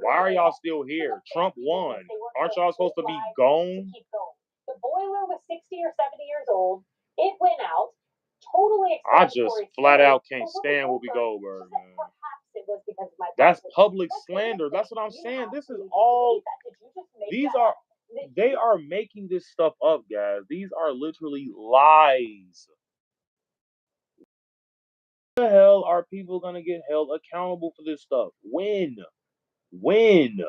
Why are y'all still here? Trump won. Aren't y'all supposed to be gone? The boiler was 60 or 70 years old. It went out. totally I just explanatory flat story, out can't but stand Whoopi Whoopi Goldberg, Goldberg, she said man. perhaps it was because of my That's politics. public Let's slander. listen. That's what I'm You saying. have This to is believe all. that. Did you just make These that are. up? They are making this stuff up, guys. These are literally lies. When the hell are people gonna get held accountable for this stuff? When? When?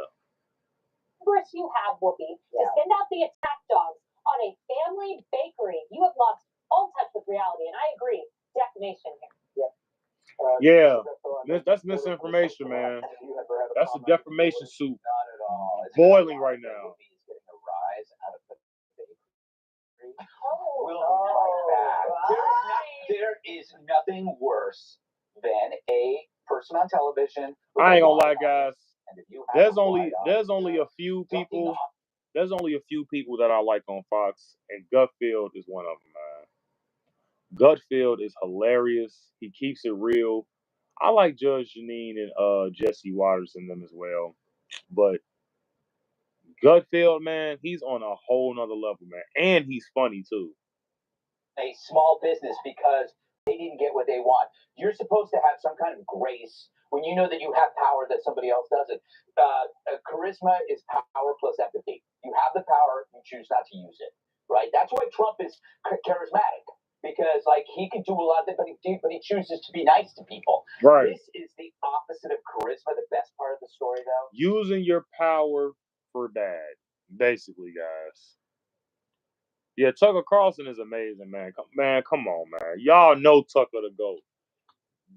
Congress you have, Whoopi, to send out the attack dogs on a family bakery. You have lost all touch with reality, and I agree. Defamation here. Yeah, that's misinformation, man. That's a defamation soup boiling right now. We'll be right back. There is nothing worse than a person on television. I ain't gonna lie, guys. There's only a few people. There's only a few people that I like on Fox, and Gutfield is one of them, man. Gutfield is hilarious. He keeps it real. I like Judge Janine and Jesse Waters and them as well. But Gutfield, man, he's on a whole nother level, man. And he's funny too. A small business because they didn't get what they want. You're supposed to have some kind of grace when you know that you have power that somebody else doesn't. Charisma is power plus empathy. You have the power, you choose not to use it, right? That's why Trump is charismatic, because like he can do a lot of it, but he chooses to be nice to people. Right. This is the opposite of charisma. The best part of the story, though, using your power for bad, basically, guys. Yeah, Tucker Carlson is amazing, man. Come on, man. Y'all know Tucker the GOAT.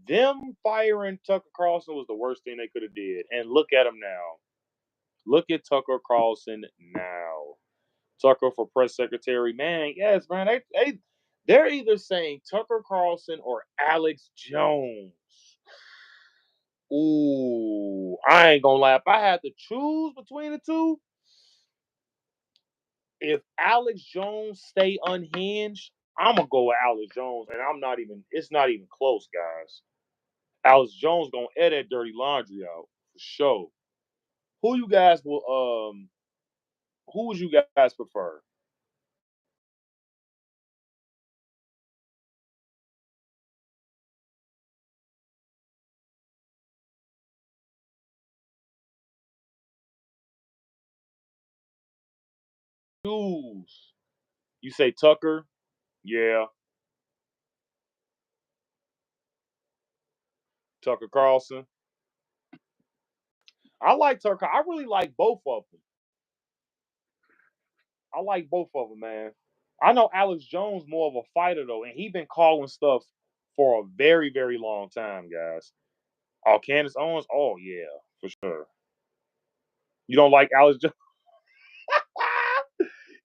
Them firing Tucker Carlson was the worst thing they could have did. And look at him now. Look at Tucker Carlson now. Tucker for press secretary, man. Yes, man. They're either saying Tucker Carlson or Alex Jones. Ooh, I ain't gonna lie. If I had to choose between the two, if Alex Jones stay unhinged, I'm gonna go with Alex Jones, and it's not even close, guys. Alex Jones gonna air that dirty laundry out for sure. Who you guys will who would you guys prefer? Choose. You say Tucker? Yeah. Tucker Carlson. I like Tucker. I really like both of them. I like both of them, man. I know Alex Jones more of a fighter though, and he been calling stuff for a very, very long time, guys. Oh, Candace Owens? Oh yeah, for sure. You don't like Alex Jones?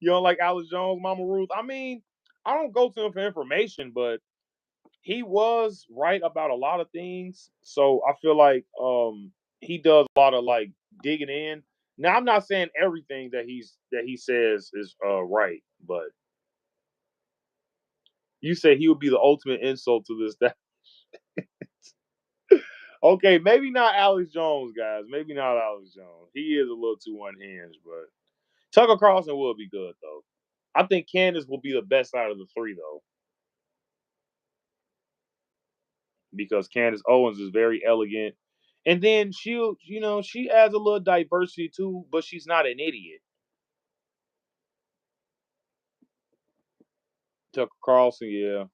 You don't like Alex Jones, Mama Ruth? I mean, I don't go to him for information, but he was right about a lot of things. So I feel like he does a lot of like digging in. Now I'm not saying everything that he says is right, but you say he would be the ultimate insult to this. That okay, maybe not Alex Jones, guys. Maybe not Alex Jones. He is a little too unhinged, but Tucker Carlson will be good though. I think Candace will be the best out of the three though, because Candace Owens is very elegant, and then she adds a little diversity too, but she's not an idiot. Tucker Carlson, yeah.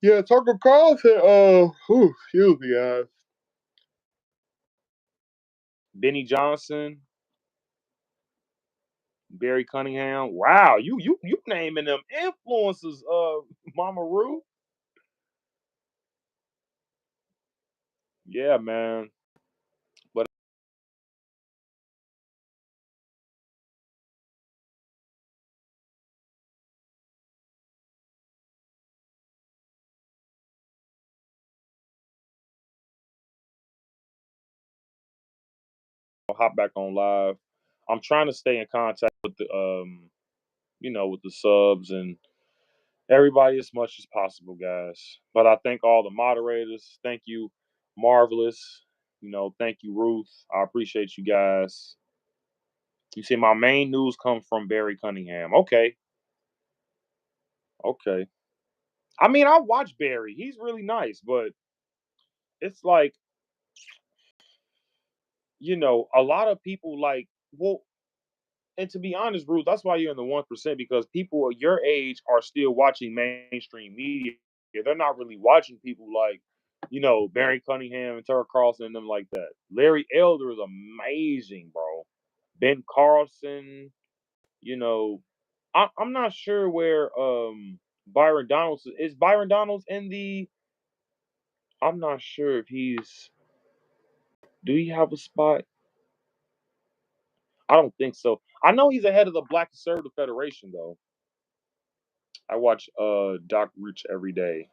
Yeah, Tucker Carlson, excuse me, guys. Benny Johnson, Barry Cunningham. Wow, you naming them influencers, Mama Rue. Yeah, man. But I'll hop back on live. I'm trying to stay in contact with the with the subs and everybody as much as possible, guys. But I thank all the moderators. Thank you, Marvelous. Thank you, Ruth. I appreciate you guys. You see, my main news comes from Barry Cunningham. Okay. Okay. I mean, I watch Barry. He's really nice, but it's like, a lot of people like, well, and to be honest, Ruth, that's why you're in the 1%, because people your age are still watching mainstream media. They're not really watching people like, Barry Cunningham and Tucker Carlson and them like that. Larry Elder is amazing, bro. Ben Carlson, I'm not sure where Byron Donalds is. Byron Donalds in the? I'm not sure if he's. Do he have a spot? I don't think so. I know he's ahead of the Black Conservative Federation though. I watch Doc Rich every day.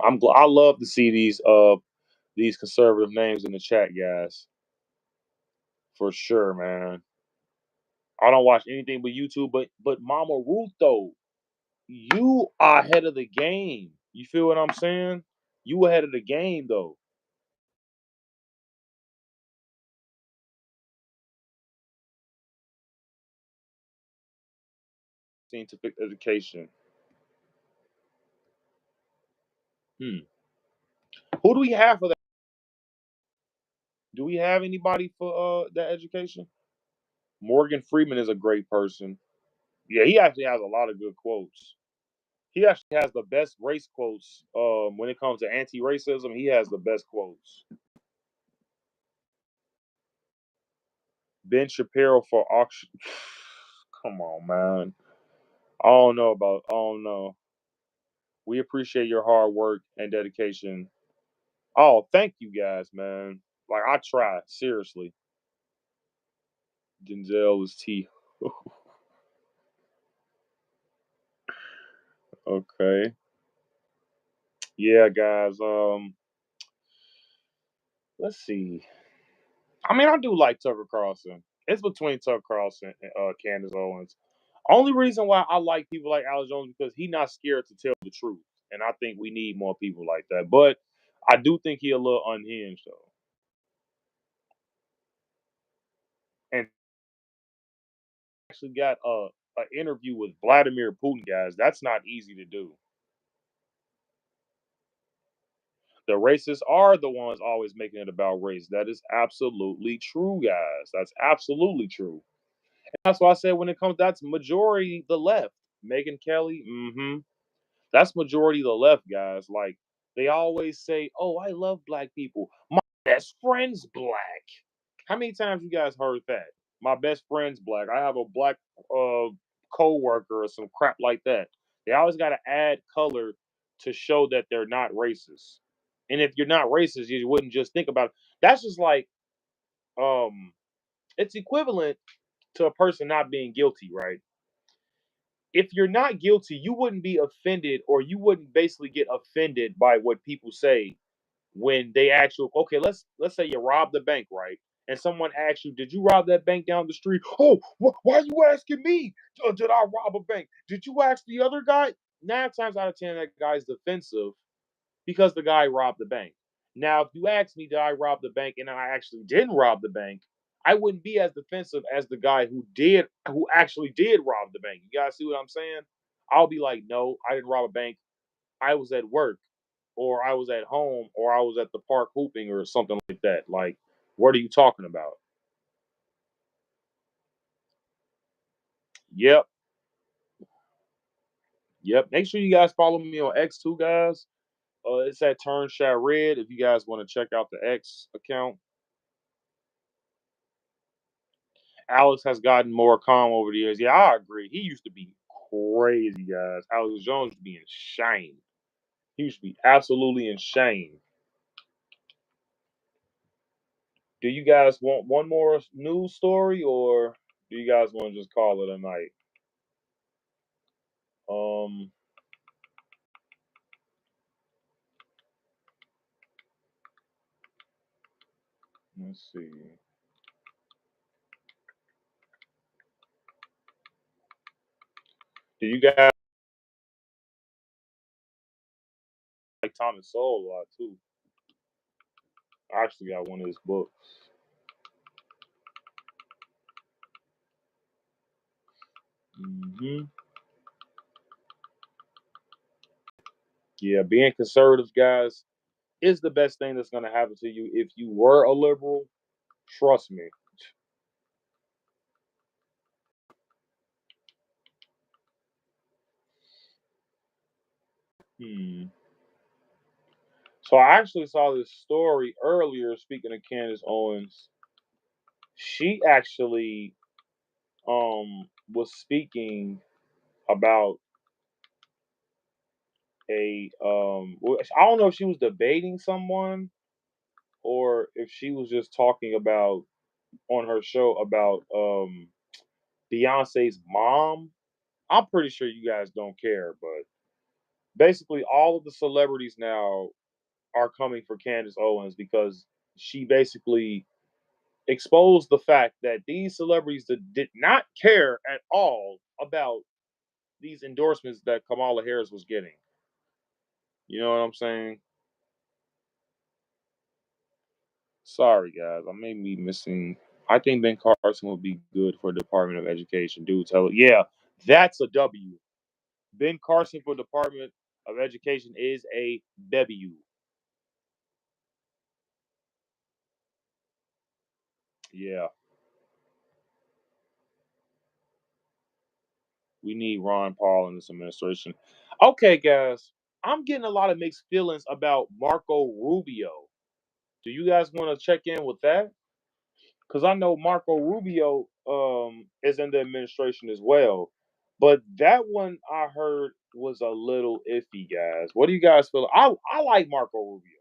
I love to see these conservative names in the chat, guys. For sure, man. I don't watch anything but YouTube, but Mama Ruth though, you are ahead of the game. You feel what I'm saying? You ahead of the game though. Scientific education. Hmm. Who do we have for that? Do we have anybody for that education? Morgan Freeman is a great person. Yeah, he actually has a lot of good quotes. He actually has the best race quotes. When it comes to anti-racism, he has the best quotes. Ben Shapiro for auction. Come on, man. I don't know. We appreciate your hard work and dedication. Oh, thank you guys, man. Like I try, seriously. Denzel is T. Okay. Yeah, guys. Let's see. I mean, I do like Tucker Carlson. It's between Tucker Carlson and Candace Owens. Only reason why I like people like Alex Jones because he's not scared to tell the truth, and I think we need more people like that. But I do think he a little unhinged though. And actually got an interview with Vladimir Putin, guys. That's not easy to do. The racists are the ones always making it about race. That is absolutely true, guys. That's absolutely true. And that's why I said when it comes, that's majority the left. Megyn Kelly, that's majority the left, guys. Like they always say, "Oh, I love black people. My best friend's black." How many times you guys heard that? My best friend's black. I have a black uh co-worker or some crap like that. They always got to add color to show that they're not racist. And if you're not racist, you wouldn't just think about it. That's just like um it's equivalent to a person not being guilty, right? If you're not guilty, you wouldn't be offended or you wouldn't basically get offended by what people say when they ask you, okay, let's say you robbed the bank, right? And someone asks you, did you rob that bank down the street? Oh, why are you asking me? Did I rob a bank? Did you ask the other guy? 9 times out of 10, that guy's defensive because the guy robbed the bank. Now, if you ask me, did I rob the bank and I actually didn't rob the bank, I wouldn't be as defensive as the guy who actually did rob the bank. You guys see what I'm saying? I'll be like, no, I didn't rob a bank. I was at work, or I was at home, or I was at the park hooping, or something like that. Like, what are you talking about? Yep, yep. Make sure you guys follow me on X too, guys. It's at Turn Chat Red if you guys want to check out the X account. Alex has gotten more calm over the years. Yeah, I agree. He used to be crazy, guys. Alex Jones used to be insane. He used to be absolutely insane. Do you guys want one more news story, or do you guys want to just call it a night? Um, let's see. Do you guys like Thomas Sowell a lot too? I actually got one of his books. Hmm Yeah, being conservative, guys, is the best thing that's going to happen to you. If you were a liberal, trust me. Hmm. So I actually saw this story earlier. Speaking of Candace Owens, she actually was speaking about I don't know if she was debating someone or if she was just talking about on her show about Beyonce's mom. I'm pretty sure you guys don't care, but basically all of the celebrities now are coming for Candace Owens because she basically exposed the fact that these celebrities that did not care at all about these endorsements that Kamala Harris was getting. You know what I'm saying? Sorry, guys. I may be missing. I think Ben Carson would be good for Department of Education. Dude, yeah, that's a W. Ben Carson for Department of Education is a W. Yeah, we need Ron Paul in this administration. Okay, guys, I'm getting a lot of mixed feelings about Marco Rubio. Do you guys want to check in with that? Because I know Marco Rubio is in the administration as well. But that one I heard was a little iffy, guys. What do you guys feel? I like Marco Rubio.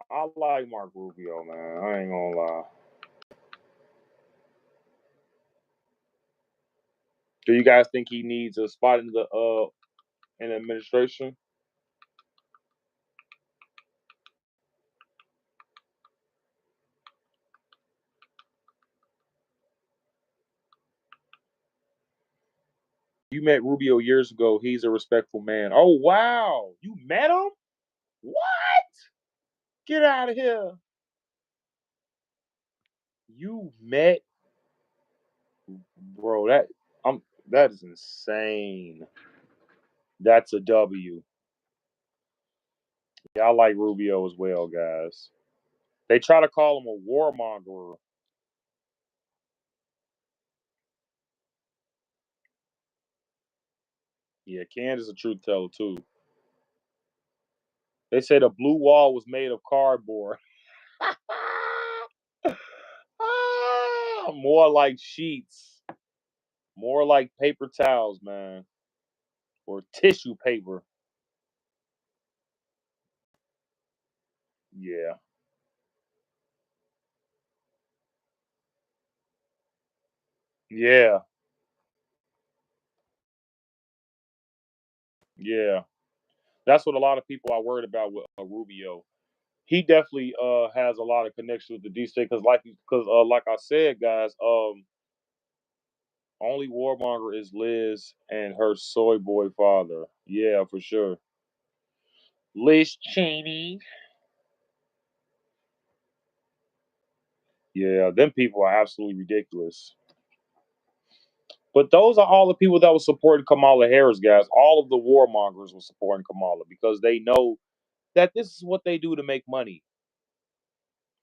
I like Marco Rubio, man. I ain't gonna lie. Do you guys think he needs a spot in the administration? You met Rubio years ago. He's a respectful man. Oh wow, you met him? What? Get out of here. You met, bro? That is insane. That's a W. Yeah, I like Rubio as well, guys. They try to call him a warmonger. Yeah, Candace a truth teller too. They say the blue wall was made of cardboard. More like sheets. More like paper towels, man. Or tissue paper. Yeah. Yeah. Yeah. That's what a lot of people are worried about with Rubio. He definitely has a lot of connection with the DC because like I said, guys, only warmonger is Liz and her soy boy father. Yeah, for sure. Liz Cheney. Yeah, them people are absolutely ridiculous. But those are all the people that were supporting Kamala Harris, guys. All of the warmongers were supporting Kamala because they know that this is what they do to make money.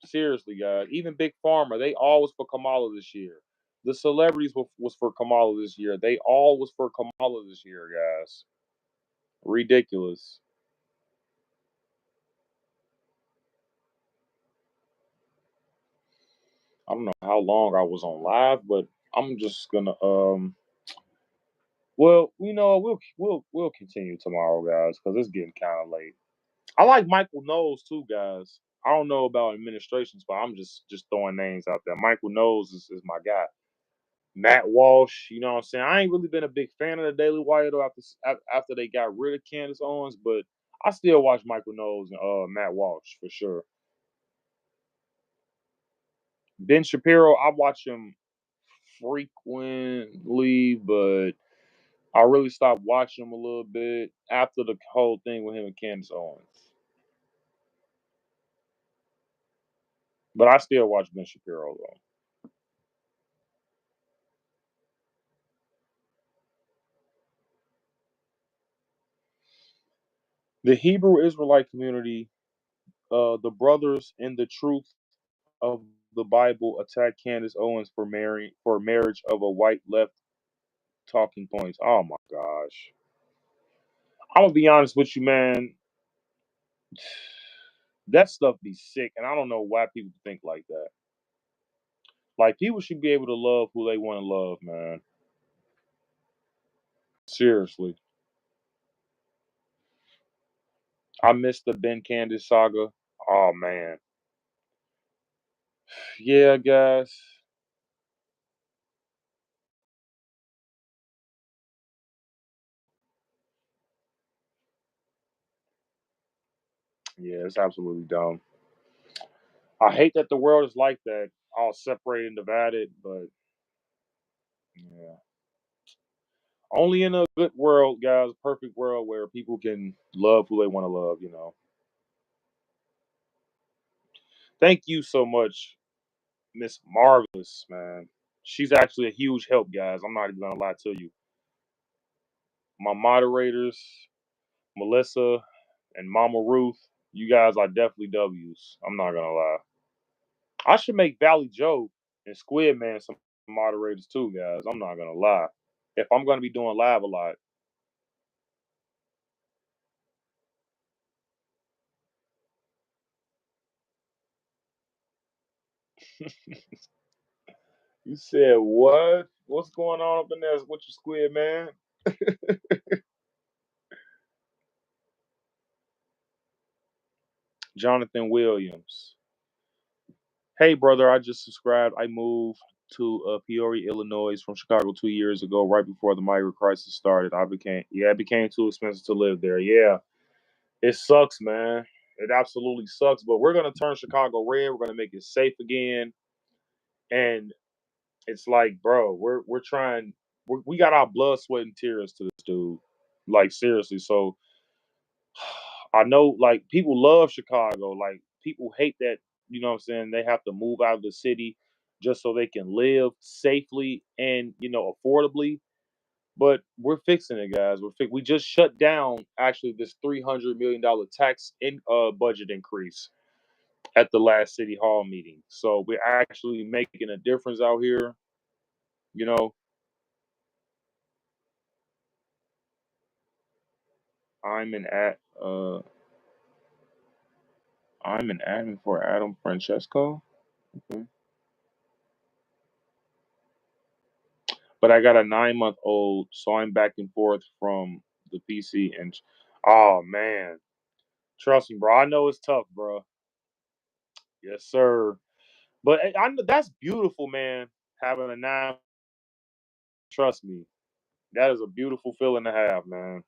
Seriously, guys. Even Big Pharma, they all was for Kamala this year. The celebrities was for Kamala this year. They all was for Kamala this year, guys. Ridiculous. I don't know how long I was on live, but I'm just gonna well, we'll continue tomorrow, guys, because it's getting kind of late. I like Michael Knowles too, guys. I don't know about administrations, but I'm just throwing names out there. Michael Knowles is my guy. Matt Walsh, you know what I'm saying? I ain't really been a big fan of the Daily Wire though after they got rid of Candace Owens, but I still watch Michael Knowles and Matt Walsh for sure. Ben Shapiro, I watch him frequently, but I really stopped watching him a little bit after the whole thing with him and Candace Owens. But I still watch Ben Shapiro though. The Hebrew Israelite community, the brothers in the truth of the Bible attacked Candace Owens for marriage of a white left talking points. Oh my gosh. I'm gonna be honest with you, man. That stuff be sick, and I don't know why people think like that. Like, people should be able to love who they want to love, man. Seriously. I missed the Ben Candace saga. Oh man. Yeah, guys. Yeah, it's absolutely dumb. I hate that the world is like that, all separated and divided, but yeah. Only in a good world, guys, a perfect world where people can love who they want to love. Thank you so much, Miss Marvelous, man. She's actually a huge help, guys. I'm not even gonna lie to you. My moderators, Melissa and Mama Ruth, you guys are definitely W's. I'm not gonna lie. I should make Valley Joe and Squid Man some moderators too, guys. I'm not gonna lie. If I'm gonna be doing live a lot. You said what? What's going on up in there with your Squid Man? Jonathan Williams. Hey, brother, I just subscribed. I moved to Peoria, Illinois from Chicago 2 years ago, right before the migrant crisis started. It became too expensive to live there. Yeah, it sucks, man. It absolutely sucks. But we're gonna turn Chicago red. We're gonna make it safe again. And it's like, bro, we're trying. We got our blood, sweat, and tears to this dude. Like, seriously. So I know, like, people love Chicago. Like, people hate that, what I'm saying, they have to move out of the city just so they can live safely and, affordably. But we're fixing it, guys. We just shut down actually this $300 million tax budget increase at the last city hall meeting. So we're actually making a difference out here. You know, I'm an at I'm an admin for Adam Francesco. Okay. But I got a 9-month-old, so I'm back and forth from the PC and oh man, trust me, bro. I know it's tough, bro. Yes, sir. But I know that's beautiful, man. Having a nine, trust me, that is a beautiful feeling to have, man.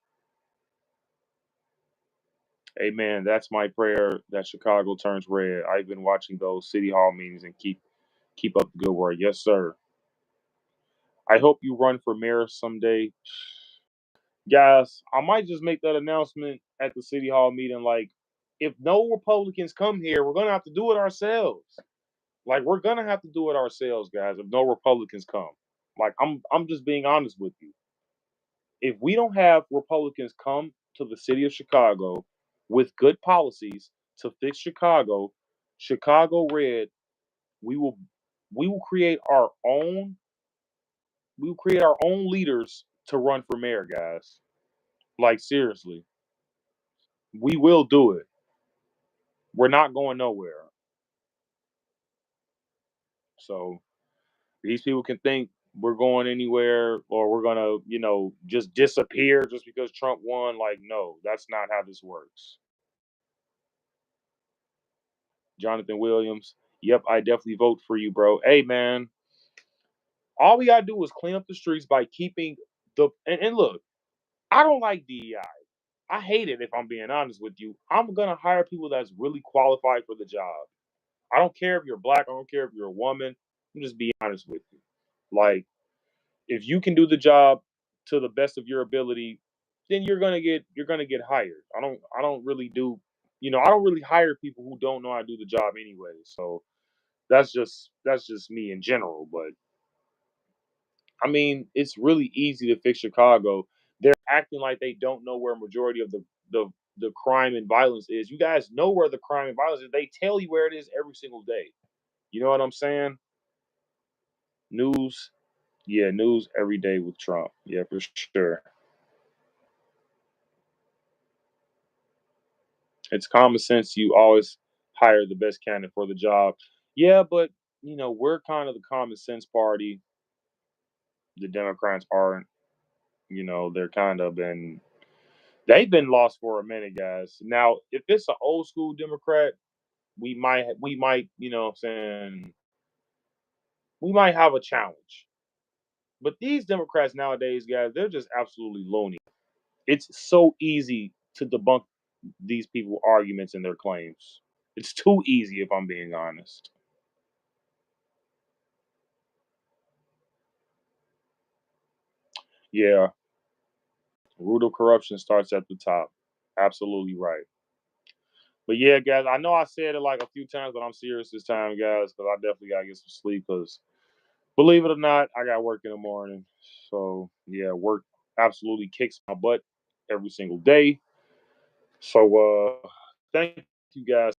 Amen. That's my prayer that Chicago turns red. I've been watching those city hall meetings and keep up the good work. Yes, sir. I hope you run for mayor someday. Guys, I might just make that announcement at the city hall meeting. Like, if no Republicans come here, we're gonna have to do it ourselves. Like, we're gonna have to do it ourselves, guys. If no Republicans come, like, I'm just being honest with you. If we don't have Republicans come to the city of Chicago with good policies to fix Chicago red, we will we will create our own leaders to run for mayor, guys. Like, seriously. We will do it. We're not going nowhere. So these people can think we're going anywhere or we're gonna, just disappear just because Trump won. Like, no, that's not how this works. Jonathan Williams. Yep, I definitely vote for you, bro. Hey, man, all we gotta do is clean up the streets by keeping and look, I don't like DEI. I hate it if I'm being honest with you. I'm gonna hire people that's really qualified for the job. I don't care if you're black, I don't care if you're a woman. I'm just being honest with you. Like, if you can do the job to the best of your ability, then you're gonna get hired. I don't really hire people who don't know how to do the job anyway. So that's just me in general. But I mean, it's really easy to fix Chicago. They're acting like they don't know where majority of the the crime and violence is. You guys know where the crime and violence is. They tell you where it is every single day. You know what I'm saying? News. Yeah, news every day with Trump. Yeah, for sure. It's common sense. You always hire the best candidate for the job. Yeah, but we're kind of the common sense party. The Democrats aren't. They're kind of they've been lost for a minute, guys. Now, if it's an old school Democrat, we might, what I'm saying, we might have a challenge. But these Democrats nowadays, guys, they're just absolutely loony. It's so easy to debunk these people arguments and their claims. It's too easy, if I'm being honest. Yeah, root of corruption starts at the top. Absolutely right. But yeah, guys, I know I said it like a few times, but I'm serious this time, guys, because I definitely gotta get some sleep. Because believe it or not, I got work in the morning. So yeah, work absolutely kicks my butt every single day. So thank you guys.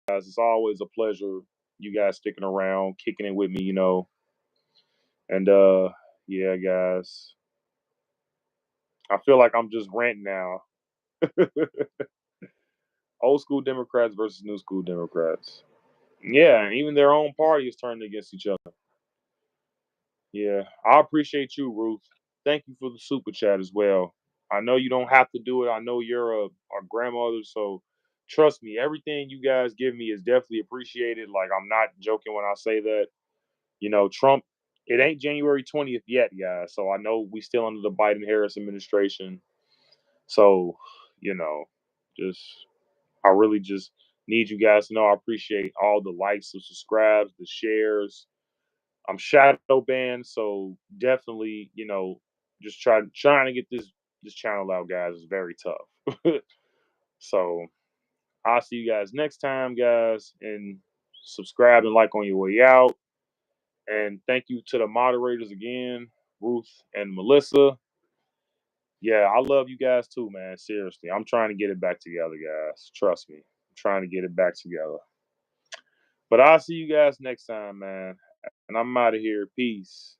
It's always a pleasure. You guys sticking around, kicking it with me. And yeah, guys, I feel like I'm just ranting now. Old school Democrats versus new school Democrats. Yeah, and even their own party is turning against each other. Yeah, I appreciate you, Ruth. Thank you for the super chat as well. I know you don't have to do it. I know you're a grandmother, so trust me, everything you guys give me is definitely appreciated. Like, I'm not joking when I say that. Trump, it ain't January 20th yet, guys. So I know we still under the Biden Harris administration. So, you know, just I really just need you guys to know I appreciate all the likes, the subscribes, the shares. I'm shadow banned, so definitely, just trying to get this channel out, guys, is very tough. So I'll see you guys next time, guys, and subscribe and like on your way out. And thank you to the moderators again, Ruth and Melissa. Yeah, I love you guys too, man. Seriously, I'm trying to get it back together, guys. Trust me, I'm trying to get it back together. But I'll see you guys next time, man. And I'm out of here. Peace.